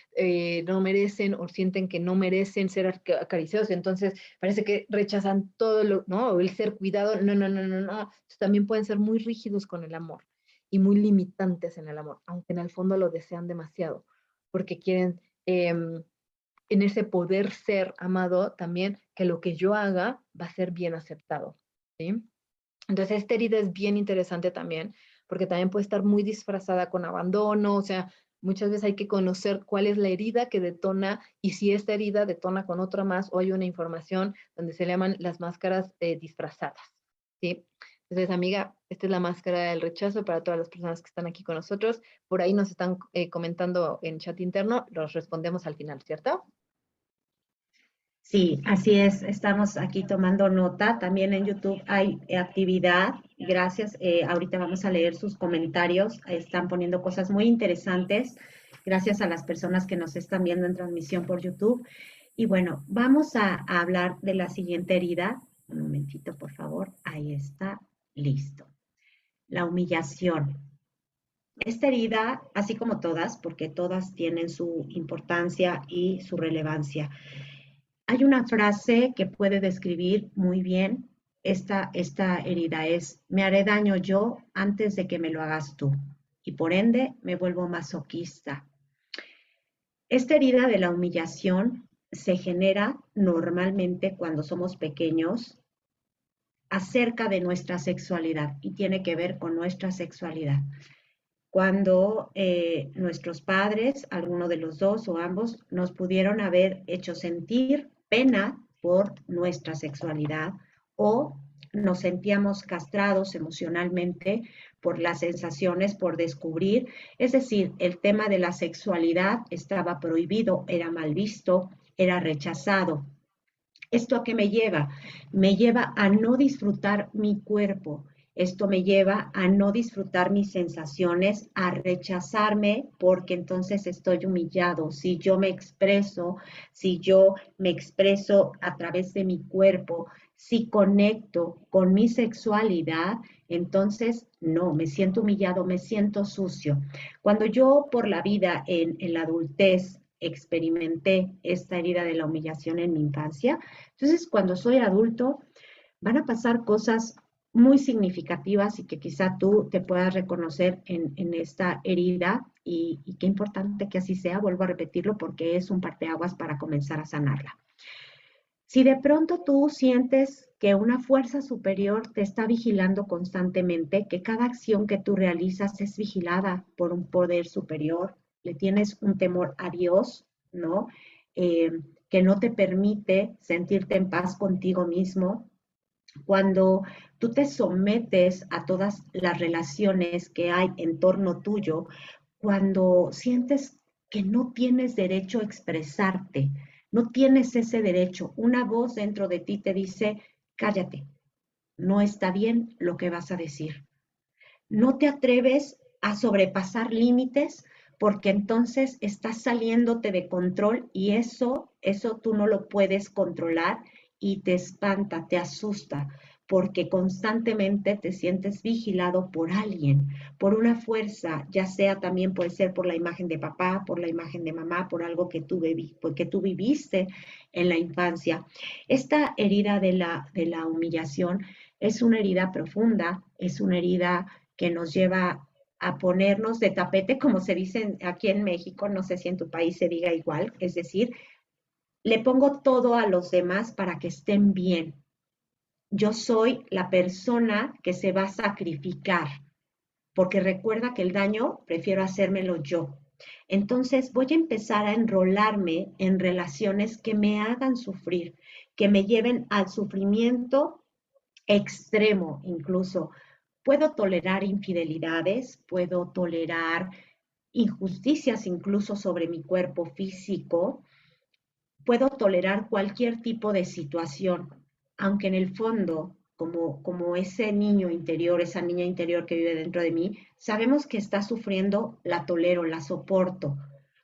no merecen o sienten que no merecen ser acariciados, entonces parece que rechazan todo lo, ¿no? El ser cuidado, no. Entonces, también pueden ser muy rígidos con el amor y muy limitantes en el amor, aunque en el fondo lo desean demasiado, porque quieren en ese poder ser amado también que lo que yo haga va a ser bien aceptado, ¿sí? Entonces, esta herida es bien interesante también, porque también puede estar muy disfrazada con abandono, o sea, muchas veces hay que conocer cuál es la herida que detona y si esta herida detona con otra más o hay una información donde se le llaman las máscaras disfrazadas, ¿sí? Entonces, amiga, esta es la máscara del rechazo para todas las personas que están aquí con nosotros. Por ahí nos están comentando en chat interno, los respondemos al final, ¿cierto? Sí, así es. Estamos aquí tomando nota. También en YouTube hay actividad. Gracias. Ahorita vamos a leer sus comentarios. Están poniendo cosas muy interesantes. Gracias a las personas que nos están viendo en transmisión por YouTube. Y bueno, vamos a hablar de la siguiente herida. Un momentito, por favor. Ahí está. Listo. La humillación. Esta herida, así como todas, porque todas tienen su importancia y su relevancia. Hay una frase que puede describir muy bien esta herida, es, me haré daño yo antes de que me lo hagas tú, y por ende me vuelvo masoquista. Esta herida de la humillación se genera normalmente cuando somos pequeños acerca de nuestra sexualidad y tiene que ver con nuestra sexualidad. Cuando nuestros padres, alguno de los dos o ambos, nos pudieron haber hecho sentir pena por nuestra sexualidad o nos sentíamos castrados emocionalmente por las sensaciones, por descubrir. Es decir, el tema de la sexualidad estaba prohibido, era mal visto, era rechazado. ¿Esto a qué me lleva? Me lleva a no disfrutar mi cuerpo. Esto me lleva a no disfrutar mis sensaciones, a rechazarme porque entonces estoy humillado. Si yo me expreso a través de mi cuerpo, si conecto con mi sexualidad, entonces no, me siento humillado, me siento sucio. Cuando yo por la vida en la adultez experimenté esta herida de la humillación en mi infancia, entonces, cuando soy adulto, van a pasar cosas muy significativas y que quizá tú te puedas reconocer en esta herida y qué importante que así sea, vuelvo a repetirlo porque es un parteaguas para comenzar a sanarla. Si de pronto tú sientes que una fuerza superior te está vigilando constantemente, que cada acción que tú realizas es vigilada por un poder superior, le tienes un temor a Dios, ¿no? Que no te permite sentirte en paz contigo mismo, cuando tú te sometes a todas las relaciones que hay en torno tuyo, cuando sientes que no tienes derecho a expresarte, no tienes ese derecho, una voz dentro de ti te dice, cállate, no está bien lo que vas a decir. No te atreves a sobrepasar límites porque entonces estás saliéndote de control y eso tú no lo puedes controlar y te espanta, te asusta, porque constantemente te sientes vigilado por alguien, por una fuerza, ya sea también puede ser por la imagen de papá, por la imagen de mamá, por algo que que tú viviste en la infancia. Esta herida de la humillación es una herida profunda, es una herida que nos lleva a ponernos de tapete, como se dice aquí en México, no sé si en tu país se diga igual, es decir, le pongo todo a los demás para que estén bien. Yo soy la persona que se va a sacrificar, porque recuerda que el daño prefiero hacérmelo yo. Entonces voy a empezar a enrolarme en relaciones que me hagan sufrir, que me lleven al sufrimiento extremo incluso. Puedo tolerar infidelidades, puedo tolerar injusticias incluso sobre mi cuerpo físico, puedo tolerar cualquier tipo de situación, aunque en el fondo, como ese niño interior, esa niña interior que vive dentro de mí, sabemos que está sufriendo, la tolero, la soporto.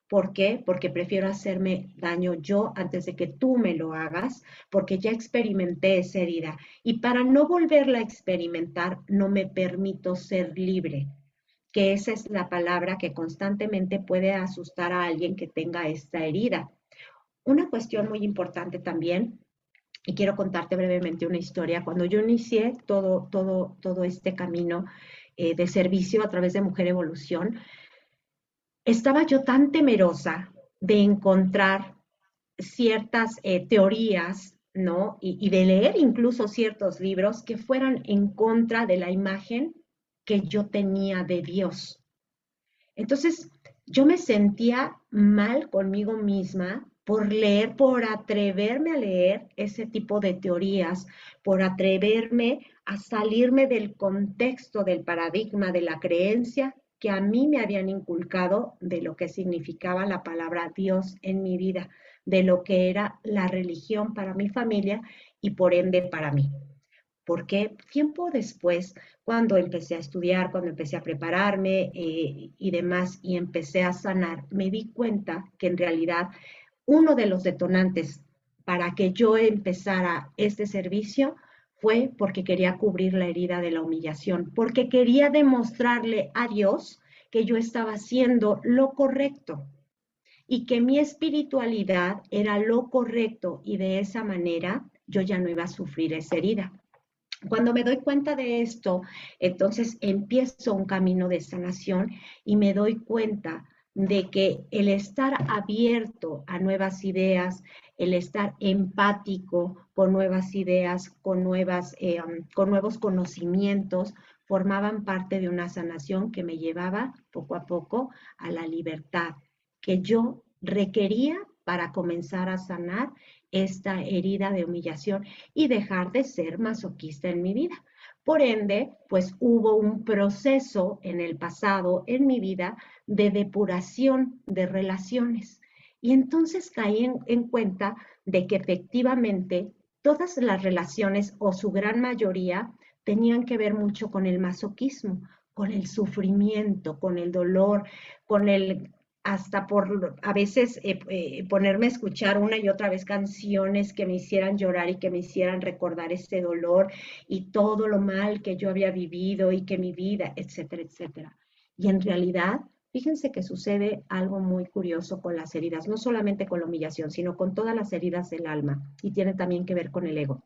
¿Por qué? Porque prefiero hacerme daño yo antes de que tú me lo hagas, porque ya experimenté esa herida. Y para no volverla a experimentar, no me permito ser libre, que esa es la palabra que constantemente puede asustar a alguien que tenga esta herida. Una cuestión muy importante también, y quiero contarte brevemente una historia, cuando yo inicié todo este camino de servicio a través de Mujer Evolución, estaba yo tan temerosa de encontrar ciertas teorías, ¿no? Y de leer incluso ciertos libros que fueran en contra de la imagen que yo tenía de Dios. Entonces, yo me sentía mal conmigo misma por leer, por atreverme a leer ese tipo de teorías, por atreverme a salirme del contexto, del paradigma, de la creencia que a mí me habían inculcado de lo que significaba la palabra Dios en mi vida, de lo que era la religión para mi familia y por ende para mí. Porque tiempo después, cuando empecé a estudiar, cuando empecé a prepararme y demás, y empecé a sanar, me di cuenta que en realidad uno de los detonantes para que yo empezara este servicio fue porque quería cubrir la herida de la humillación, porque quería demostrarle a Dios que yo estaba haciendo lo correcto y que mi espiritualidad era lo correcto y de esa manera yo ya no iba a sufrir esa herida. Cuando me doy cuenta de esto, entonces empiezo un camino de sanación y me doy cuenta de que el estar abierto a nuevas ideas, el estar empático con nuevas ideas, con nuevos conocimientos, formaban parte de una sanación que me llevaba poco a poco a la libertad que yo requería para comenzar a sanar esta herida de humillación y dejar de ser masoquista en mi vida. Por ende, pues hubo un proceso en el pasado, en mi vida, de depuración de relaciones. Y entonces caí en cuenta de que efectivamente todas las relaciones o su gran mayoría tenían que ver mucho con el masoquismo, con el sufrimiento, con el dolor, con el hasta por a veces ponerme a escuchar una y otra vez canciones que me hicieran llorar y que me hicieran recordar ese dolor y todo lo mal que yo había vivido y que mi vida, etcétera, etcétera. Y en realidad, fíjense que sucede algo muy curioso con las heridas, no solamente con la humillación, sino con todas las heridas del alma y tiene también que ver con el ego.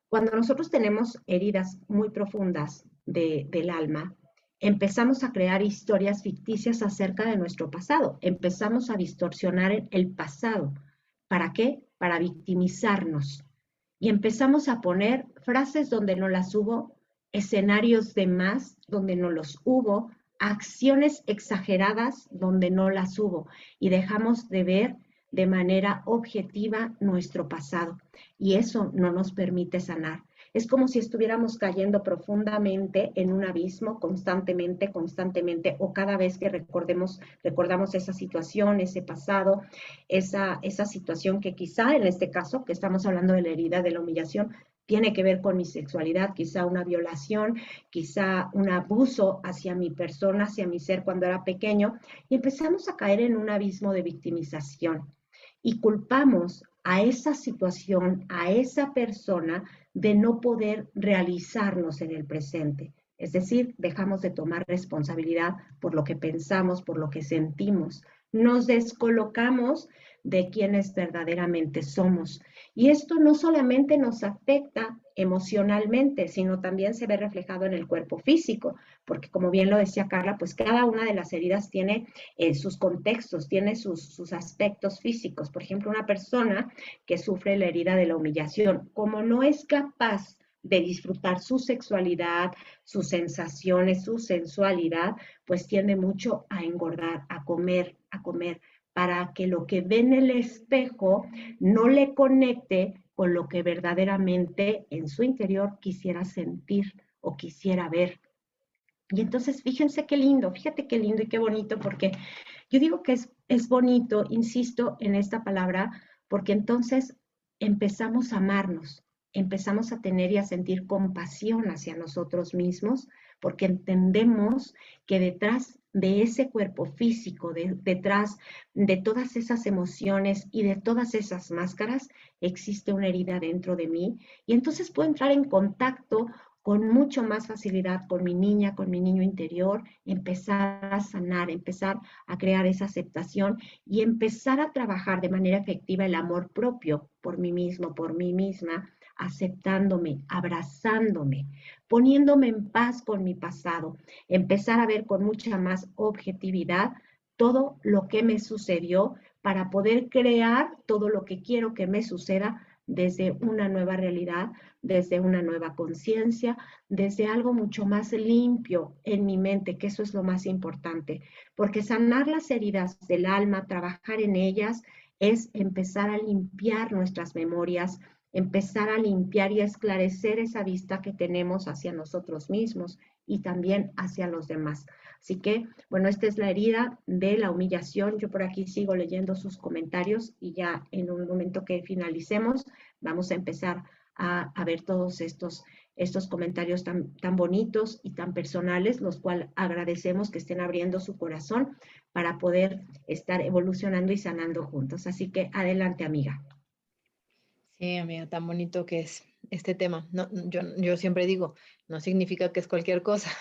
Cuando nosotros tenemos heridas muy profundas del alma, empezamos a crear historias ficticias acerca de nuestro pasado, empezamos a distorsionar el pasado. ¿Para qué? Para victimizarnos. Y empezamos a poner frases donde no las hubo, escenarios de más donde no los hubo, acciones exageradas donde no las hubo y dejamos de ver de manera objetiva nuestro pasado y eso no nos permite sanar. Es como si estuviéramos cayendo profundamente en un abismo constantemente, constantemente, o cada vez que recordamos esa situación, ese pasado, esa situación que quizá en este caso, que estamos hablando de la herida de la humillación, tiene que ver con mi sexualidad, quizá una violación, quizá un abuso hacia mi persona, hacia mi ser cuando era pequeño, y empezamos a caer en un abismo de victimización y culpamos a esa situación, a esa persona, de no poder realizarnos en el presente. Es decir, dejamos de tomar responsabilidad por lo que pensamos, por lo que sentimos. Nos descolocamos de quienes verdaderamente somos. Y esto no solamente nos afecta emocionalmente, sino también se ve reflejado en el cuerpo físico, porque como bien lo decía Carla, pues cada una de las heridas tiene sus contextos, tiene sus aspectos físicos. Por ejemplo, una persona que sufre la herida de la humillación, como no es capaz de disfrutar su sexualidad, sus sensaciones, su sensualidad, pues tiende mucho a engordar, a comer, para que lo que ve en el espejo no le conecte con lo que verdaderamente en su interior quisiera sentir o quisiera ver. Y entonces fíjense qué lindo, fíjate qué lindo y qué bonito, porque yo digo que es bonito, insisto en esta palabra, porque entonces empezamos a amarnos, empezamos a tener y a sentir compasión hacia nosotros mismos, porque entendemos que detrás de ese cuerpo físico, detrás de todas esas emociones y de todas esas máscaras, existe una herida dentro de mí y entonces puedo entrar en contacto con mucho más facilidad con mi niña, con mi niño interior, empezar a sanar, empezar a crear esa aceptación y empezar a trabajar de manera efectiva el amor propio por mí mismo, por mí misma, aceptándome, abrazándome, poniéndome en paz con mi pasado, empezar a ver con mucha más objetividad todo lo que me sucedió para poder crear todo lo que quiero que me suceda desde una nueva realidad, desde una nueva conciencia, desde algo mucho más limpio en mi mente, que eso es lo más importante, porque sanar las heridas del alma, trabajar en ellas, es empezar a limpiar nuestras memorias, empezar a limpiar y a esclarecer esa vista que tenemos hacia nosotros mismos y también hacia los demás. Así que, bueno, esta es la herida de la humillación. Yo por aquí sigo leyendo sus comentarios y ya en un momento que finalicemos, vamos a empezar a ver todos estos comentarios tan bonitos y tan personales, los cuales agradecemos que estén abriendo su corazón para poder estar evolucionando y sanando juntos. Así que adelante, amiga. Sí, amiga, tan bonito que es este tema. No, yo siempre digo, no significa que es cualquier cosa,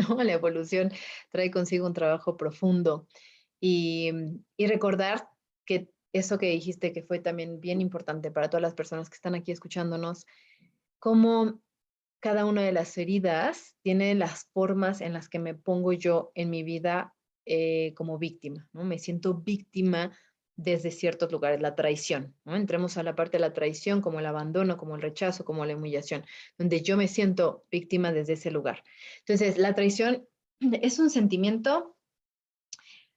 ¿no? La evolución trae consigo un trabajo profundo y recordar que eso que dijiste que fue también bien importante para todas las personas que están aquí escuchándonos, cómo cada una de las heridas tiene las formas en las que me pongo yo en mi vida como víctima, ¿no? Me siento víctima desde ciertos lugares, la traición, ¿no? Entremos a la parte de la traición, como el abandono, como el rechazo, como la humillación, donde yo me siento víctima desde ese lugar. Entonces, la traición es un sentimiento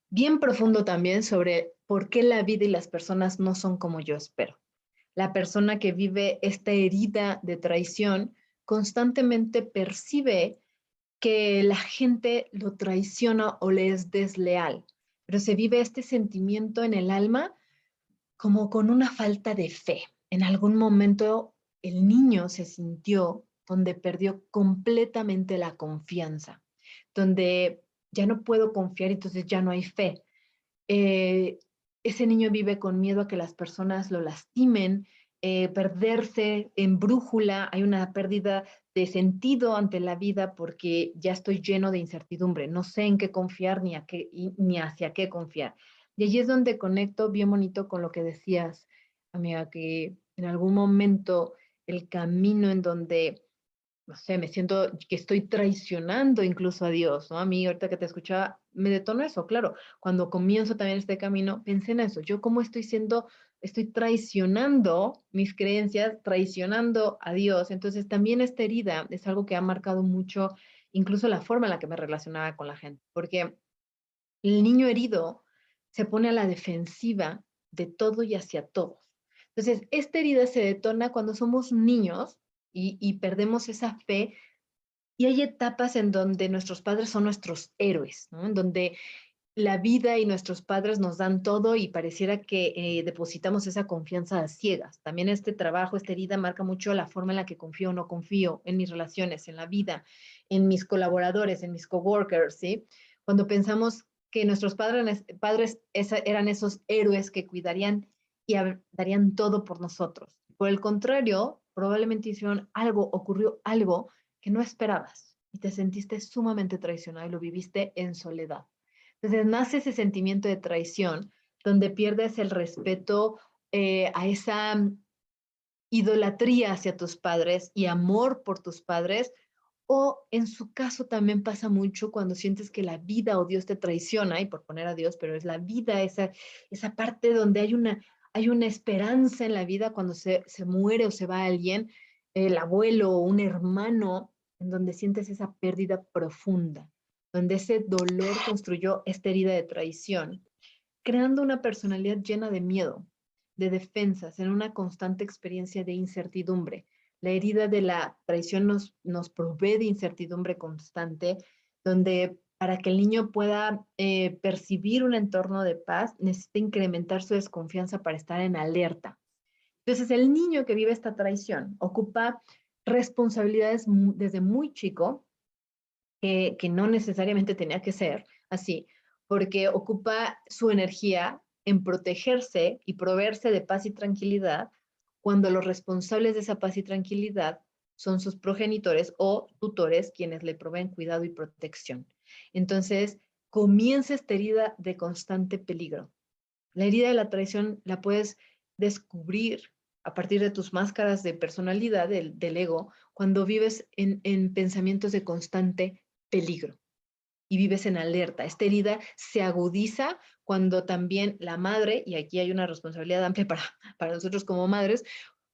bien profundo también sobre por qué la vida y las personas no son como yo espero. La persona que vive esta herida de traición constantemente percibe que la gente lo traiciona o le es desleal, pero se vive este sentimiento en el alma como con una falta de fe. En algún momento el niño se sintió donde perdió completamente la confianza, donde ya no puedo confiar, entonces ya no hay fe. Eh, Ese niño vive con miedo a que las personas lo lastimen, perderse en brújula, hay una pérdida de sentido ante la vida porque ya estoy lleno de incertidumbre, no sé en qué confiar ni, ni hacia qué confiar. Y allí es donde conecto bien bonito con lo que decías, amiga, que en algún momento el camino en donde no sé, me siento que estoy traicionando incluso a Dios, ¿no? A mí, ahorita que te escuchaba, me detonó eso, claro. Cuando comienzo también este camino, pensé en eso. Yo cómo estoy traicionando mis creencias, traicionando a Dios. Entonces, también esta herida es algo que ha marcado mucho, incluso la forma en la que me relacionaba con la gente, porque el niño herido se pone a la defensiva de todo y hacia todos. Entonces, esta herida se detona cuando somos niños y perdemos esa fe. Y hay etapas en donde nuestros padres son nuestros héroes, ¿no? En donde la vida y nuestros padres nos dan todo y pareciera que depositamos esa confianza a ciegas. También este trabajo, esta herida marca mucho la forma en la que confío o no confío en mis relaciones, en la vida, en mis colaboradores, en mis coworkers, ¿sí? Cuando pensamos que nuestros eran esos héroes que cuidarían y darían todo por nosotros. Por el contrario, probablemente hicieron algo, ocurrió algo que no esperabas y te sentiste sumamente traicionado y lo viviste en soledad. Entonces nace ese sentimiento de traición donde pierdes el respeto a esa idolatría hacia tus padres y amor por tus padres. O en su caso también pasa mucho cuando sientes que la vida o Dios te traiciona, y por poner a Dios, pero es la vida, esa parte donde hay una esperanza en la vida cuando se muere o se va alguien, el abuelo o un hermano, en donde sientes esa pérdida profunda, donde ese dolor construyó esta herida de traición, creando una personalidad llena de miedo, de defensas, en una constante experiencia de incertidumbre. La herida de la traición nos provee de incertidumbre constante, donde para que el niño pueda percibir un entorno de paz, necesita incrementar su desconfianza para estar en alerta. Entonces, el niño que vive esta traición ocupa responsabilidades desde muy chico, que no necesariamente tenía que ser así, porque ocupa su energía en protegerse y proveerse de paz y tranquilidad cuando los responsables de esa paz y tranquilidad son sus progenitores o tutores quienes le proveen cuidado y protección. Entonces, comienza esta herida de constante peligro. La herida de la traición la puedes descubrir a partir de tus máscaras de personalidad, del ego, cuando vives en pensamientos de constante peligro y vives en alerta. Esta herida se agudiza cuando también la madre, y aquí hay una responsabilidad amplia para nosotros como madres,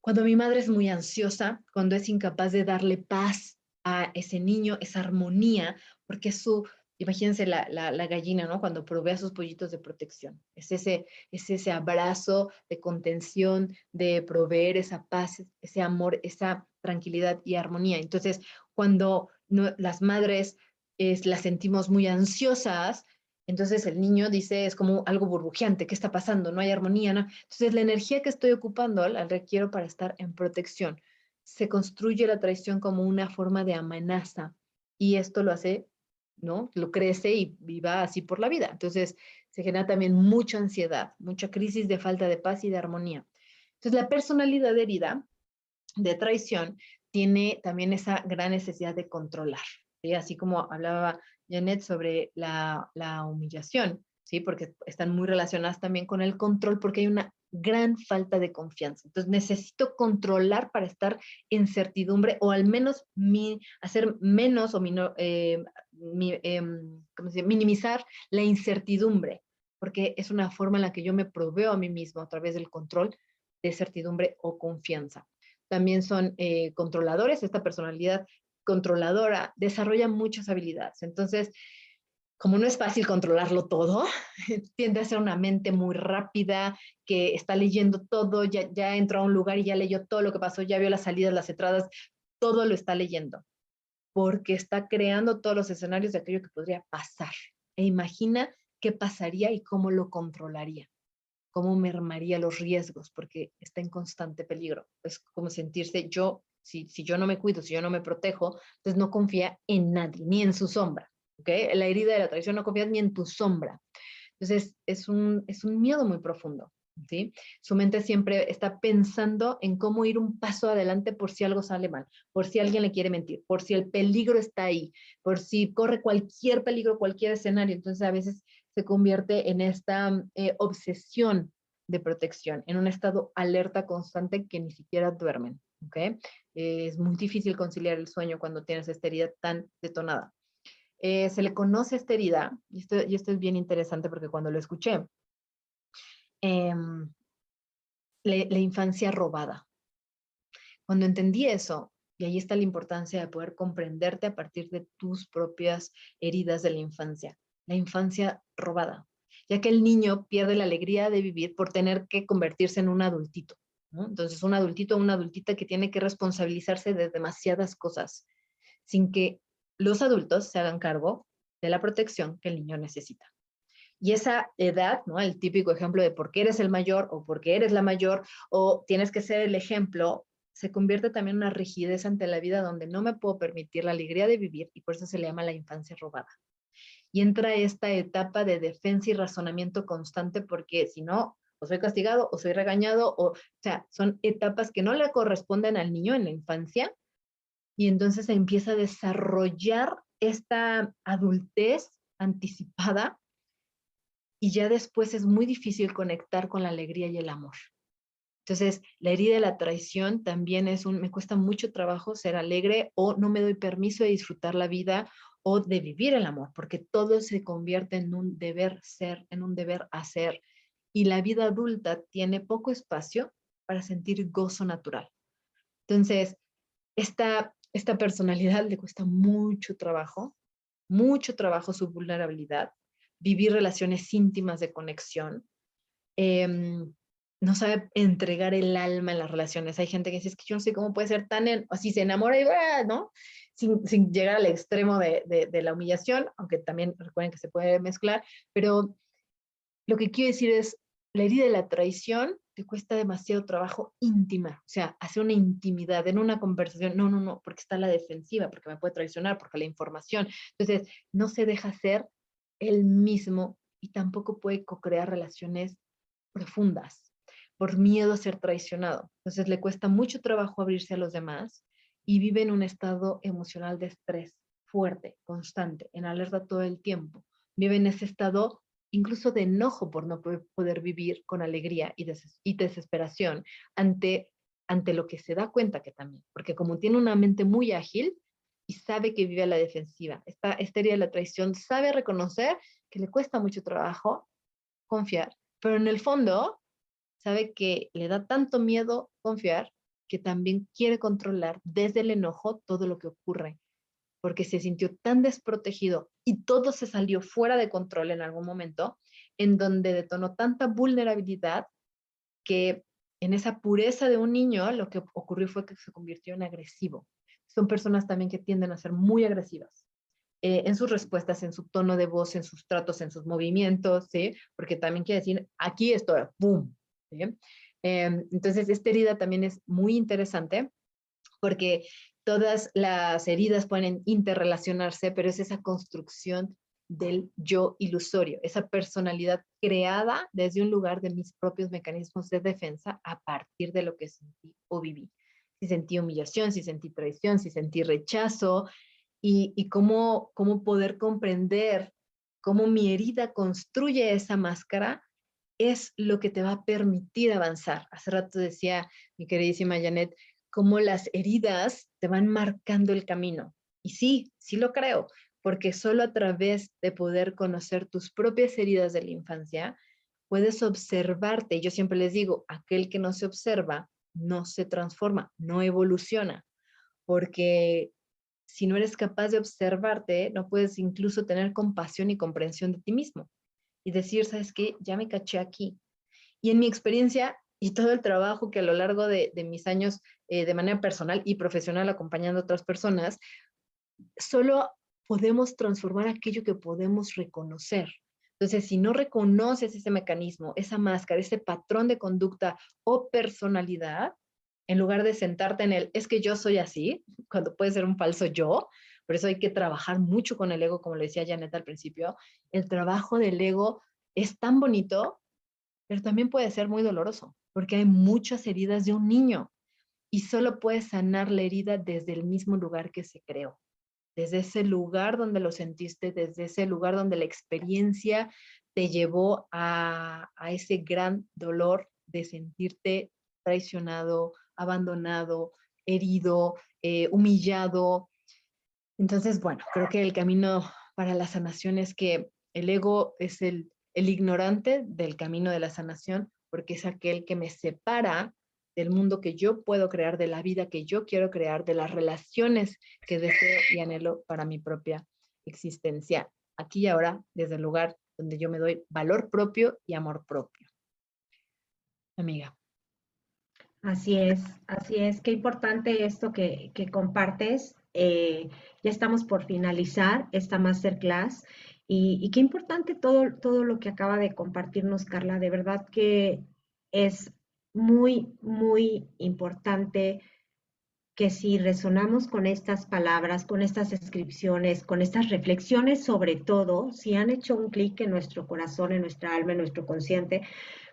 cuando mi madre es muy ansiosa, cuando es incapaz de darle paz a ese niño, esa armonía, porque es su, imagínense la gallina, ¿no? Cuando provee a sus pollitos de protección. Es ese abrazo de contención, de proveer esa paz, ese amor, esa tranquilidad y armonía. Entonces, cuando no, las madres las sentimos muy ansiosas, entonces el niño dice, es como algo burbujeante, ¿qué está pasando? No hay armonía, ¿no? Entonces la energía que estoy ocupando la requiero para estar en protección. Se construye la traición como una forma de amenaza y esto lo hace, ¿no? Lo crece y va así por la vida. Entonces se genera también mucha ansiedad, mucha crisis de falta de paz y de armonía. Entonces la personalidad herida de traición tiene también esa gran necesidad de controlar, ¿sí? Así como hablaba Janet sobre la humillación, ¿sí? Porque están muy relacionadas también con el control, porque hay una gran falta de confianza. Entonces necesito controlar para estar en certidumbre o al menos hacer menos o ¿cómo se dice? Minimizar la incertidumbre, porque es una forma en la que yo me proveo a mí mismo a través del control de certidumbre o confianza. También son controladores, esta personalidad controladora desarrolla muchas habilidades. Entonces, como no es fácil controlarlo todo, tiende a ser una mente muy rápida, que está leyendo todo, ya entró a un lugar y ya leyó todo lo que pasó, ya vio las salidas, las entradas, todo lo está leyendo, porque está creando todos los escenarios de aquello que podría pasar. E imagina qué pasaría y cómo lo controlaría, cómo mermaría los riesgos, porque está en constante peligro. Es como sentirse yo, si yo no me cuido, si yo no me protejo, entonces no confía en nadie, ni en su sombra. ¿Okay? La herida de la traición, no confías ni en tu sombra. Entonces es un miedo muy profundo. ¿Sí? Su mente siempre está pensando en cómo ir un paso adelante por si algo sale mal, por si alguien le quiere mentir, por si el peligro está ahí, por si corre cualquier peligro, cualquier escenario. Entonces a veces se convierte en esta obsesión de protección, en un estado alerta constante que ni siquiera duermen. ¿Okay? Es muy difícil conciliar el sueño cuando tienes esta herida tan detonada. Se le conoce esta herida, y esto es bien interesante porque cuando lo escuché, eh, la infancia robada. Cuando entendí eso, y ahí está la importancia de poder comprenderte a partir de tus propias heridas de la infancia robada, ya que el niño pierde la alegría de vivir por tener que convertirse en un adultito, ¿no? Entonces, un adultito o una adultita que tiene que responsabilizarse de demasiadas cosas, sin que los adultos se hagan cargo de la protección que el niño necesita. Y esa edad, ¿no? El típico ejemplo de por qué eres el mayor o por qué eres la mayor o tienes que ser el ejemplo, se convierte también en una rigidez ante la vida donde no me puedo permitir la alegría de vivir y por eso se le llama la infancia robada. Y entra esta etapa de defensa y razonamiento constante porque si no, o soy castigado o soy regañado, o sea, son etapas que no le corresponden al niño en la infancia y entonces se empieza a desarrollar esta adultez anticipada y ya después es muy difícil conectar con la alegría y el amor. Entonces, la herida de la traición también me cuesta mucho trabajo ser alegre o no me doy permiso de disfrutar la vida o de vivir el amor, porque todo se convierte en un deber ser, en un deber hacer. Y la vida adulta tiene poco espacio para sentir gozo natural. Entonces, esta personalidad le cuesta mucho trabajo su vulnerabilidad, vivir relaciones íntimas de conexión, eh, no sabe entregar el alma en las relaciones. Hay gente que dice, es que yo no sé cómo puede ser tan, así se enamora y, ¿no? Sin llegar al extremo de la humillación, aunque también recuerden que se puede mezclar, pero lo que quiero decir es, la herida de la traición te cuesta demasiado trabajo íntima, o sea, hacer una intimidad en una conversación, no, porque está la defensiva, porque me puede traicionar, porque la información, entonces no se deja ser él mismo y tampoco puede co-crear relaciones profundas por miedo a ser traicionado. Entonces le cuesta mucho trabajo abrirse a los demás y vive en un estado emocional de estrés fuerte, constante, en alerta todo el tiempo. Vive en ese estado incluso de enojo por no poder vivir con alegría y desesperación ante lo que se da cuenta que también, porque como tiene una mente muy ágil y sabe que vive a la defensiva, esta herida de la traición sabe reconocer que le cuesta mucho trabajo confiar, pero en el fondo sabe que le da tanto miedo confiar que también quiere controlar desde el enojo todo lo que ocurre, porque se sintió tan desprotegido y todo se salió fuera de control en algún momento, en donde detonó tanta vulnerabilidad que en esa pureza de un niño lo que ocurrió fue que se convirtió en agresivo. Son personas también que tienden a ser muy agresivas. En sus respuestas, en su tono de voz, en sus tratos, en sus movimientos, ¿sí? Porque también quiere decir, aquí estoy, ¡pum! ¿Sí? Entonces, esta herida también es muy interesante porque todas las heridas pueden interrelacionarse, pero es esa construcción del yo ilusorio, esa personalidad creada desde un lugar de mis propios mecanismos de defensa a partir de lo que sentí o viví. Si sentí humillación, si sentí traición, si sentí rechazo, y cómo poder comprender cómo mi herida construye esa máscara es lo que te va a permitir avanzar. Hace rato decía mi queridísima Janet, cómo las heridas te van marcando el camino. Y sí, sí lo creo. porque solo a través de poder conocer tus propias heridas de la infancia, puedes observarte. Yo siempre les digo, aquel que no se observa, no se transforma, no evoluciona, porque si no eres capaz de observarte, no puedes incluso tener compasión y comprensión de ti mismo y decir, ¿sabes qué? Ya me caché aquí. Y en mi experiencia y todo el trabajo que a lo largo de mis años de manera personal y profesional acompañando a otras personas, solo podemos transformar aquello que podemos reconocer. Entonces, si no reconoces ese mecanismo, esa máscara, ese patrón de conducta o personalidad, en lugar de sentarte en el, es que yo soy así, cuando puede ser un falso yo, por eso hay que trabajar mucho con el ego, como le decía Janet al principio, el trabajo del ego es tan bonito, pero también puede ser muy doloroso, porque hay muchas heridas de un niño y solo puedes sanar la herida desde el mismo lugar que se creó, desde ese lugar donde lo sentiste, desde ese lugar donde la experiencia te llevó a ese gran dolor de sentirte traicionado, abandonado, herido, humillado. Entonces, bueno, creo que el camino para la sanación es que el ego es el ignorante del camino de la sanación, porque es aquel que me separa del mundo que yo puedo crear, de la vida que yo quiero crear, de las relaciones que deseo y anhelo para mi propia existencia, aquí y ahora, desde el lugar donde yo me doy valor propio y amor propio. Amiga. Así es, así es. Qué importante esto que compartes. Ya estamos por finalizar esta masterclass y qué importante todo lo que acaba de compartirnos Carla. De verdad que es muy, muy importante que si resonamos con estas palabras, con estas descripciones, con estas reflexiones sobre todo, si han hecho un clic en nuestro corazón, en nuestra alma, en nuestro consciente,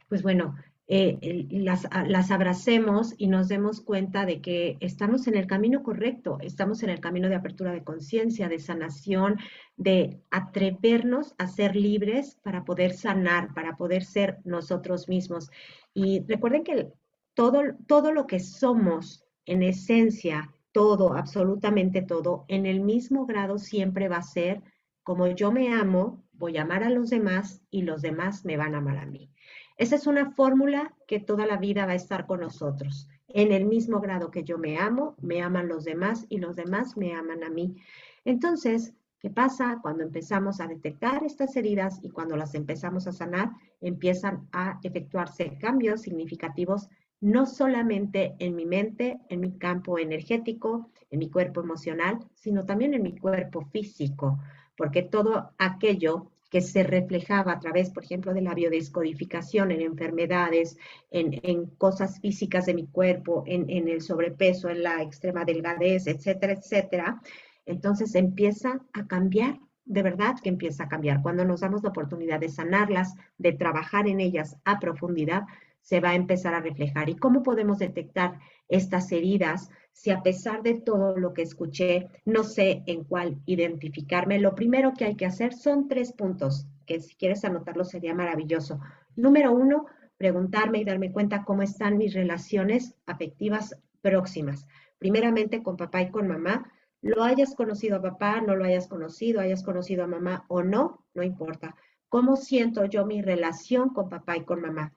pues bueno, las abracemos y nos demos cuenta de que estamos en el camino correcto, estamos en el camino de apertura de conciencia, de sanación, de atrevernos a ser libres para poder sanar, para poder ser nosotros mismos. Y recuerden que todo lo que somos en esencia, todo, absolutamente todo, en el mismo grado siempre va a ser como yo me amo, voy a amar a los demás y los demás me van a amar a mí. Esa es una fórmula que toda la vida va a estar con nosotros. En el mismo grado que yo me amo, me aman los demás y los demás me aman a mí. Entonces, ¿qué pasa? Cuando empezamos a detectar estas heridas y cuando las empezamos a sanar, empiezan a efectuarse cambios significativos, no solamente en mi mente, en mi campo energético, en mi cuerpo emocional, sino también en mi cuerpo físico, porque todo aquello que se reflejaba a través, por ejemplo, de la biodescodificación en enfermedades, en cosas físicas de mi cuerpo, en el sobrepeso, en la extrema delgadez, etcétera, etcétera. Entonces empieza a cambiar, de verdad que empieza a cambiar. Cuando nos damos la oportunidad de sanarlas, de trabajar en ellas a profundidad, se va a empezar a reflejar. ¿Y cómo podemos detectar estas heridas si a pesar de todo lo que escuché, no sé en cuál identificarme? Lo primero que hay que hacer son 3 puntos, que si quieres anotarlo sería maravilloso. Número 1, preguntarme y darme cuenta cómo están mis relaciones afectivas próximas. Primeramente con papá y con mamá. Lo hayas conocido a papá, no lo hayas conocido a mamá o no, no importa. ¿Cómo siento yo mi relación con papá y con mamá?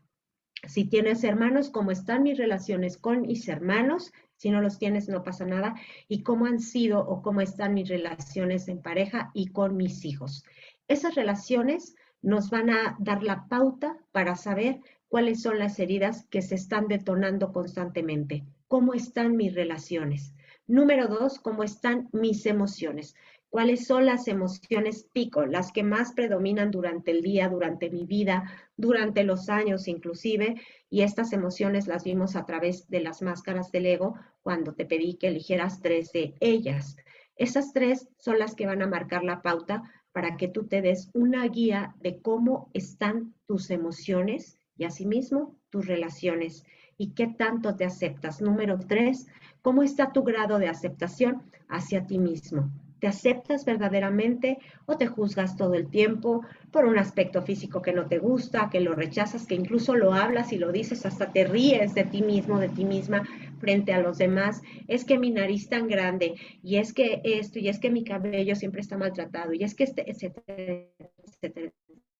Si tienes hermanos, cómo están mis relaciones con mis hermanos, si no los tienes no pasa nada, y cómo han sido o cómo están mis relaciones en pareja y con mis hijos. Esas relaciones nos van a dar la pauta para saber cuáles son las heridas que se están detonando constantemente, cómo están mis relaciones. Número 2, cómo están mis emociones. ¿Cuáles son las emociones pico, las que más predominan durante el día, durante mi vida, durante los años inclusive? Y estas emociones las vimos a través de las máscaras del ego cuando te pedí que eligieras 3 de ellas. Esas 3 son las que van a marcar la pauta para que tú te des una guía de cómo están tus emociones y asimismo tus relaciones y qué tanto te aceptas. Número 3, ¿cómo está tu grado de aceptación hacia ti mismo? ¿Te aceptas verdaderamente o te juzgas todo el tiempo por un aspecto físico que no te gusta, que lo rechazas, que incluso lo hablas y lo dices, hasta te ríes de ti mismo, de ti misma frente a los demás? Es que mi nariz tan grande, y es que esto, y es que mi cabello siempre está maltratado, y es que etcétera, etcétera,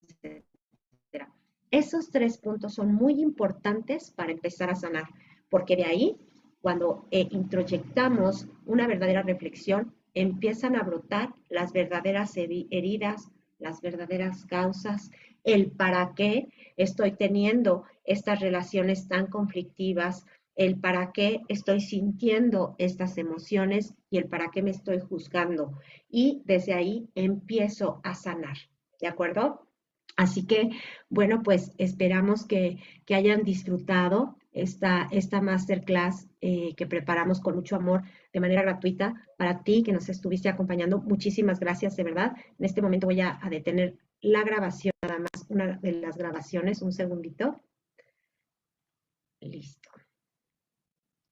etcétera. Esos 3 puntos son muy importantes para empezar a sanar, porque de ahí, cuando introyectamos una verdadera reflexión, empiezan a brotar las verdaderas heridas, las verdaderas causas, el para qué estoy teniendo estas relaciones tan conflictivas, el para qué estoy sintiendo estas emociones y el para qué me estoy juzgando. Y desde ahí empiezo a sanar, ¿de acuerdo? Así que, bueno, pues esperamos que hayan disfrutado esta masterclass que preparamos con mucho amor de manera gratuita para ti que nos estuviste acompañando. Muchísimas gracias, de verdad. En este momento voy a detener la grabación, nada más una de las grabaciones, un segundito. Listo.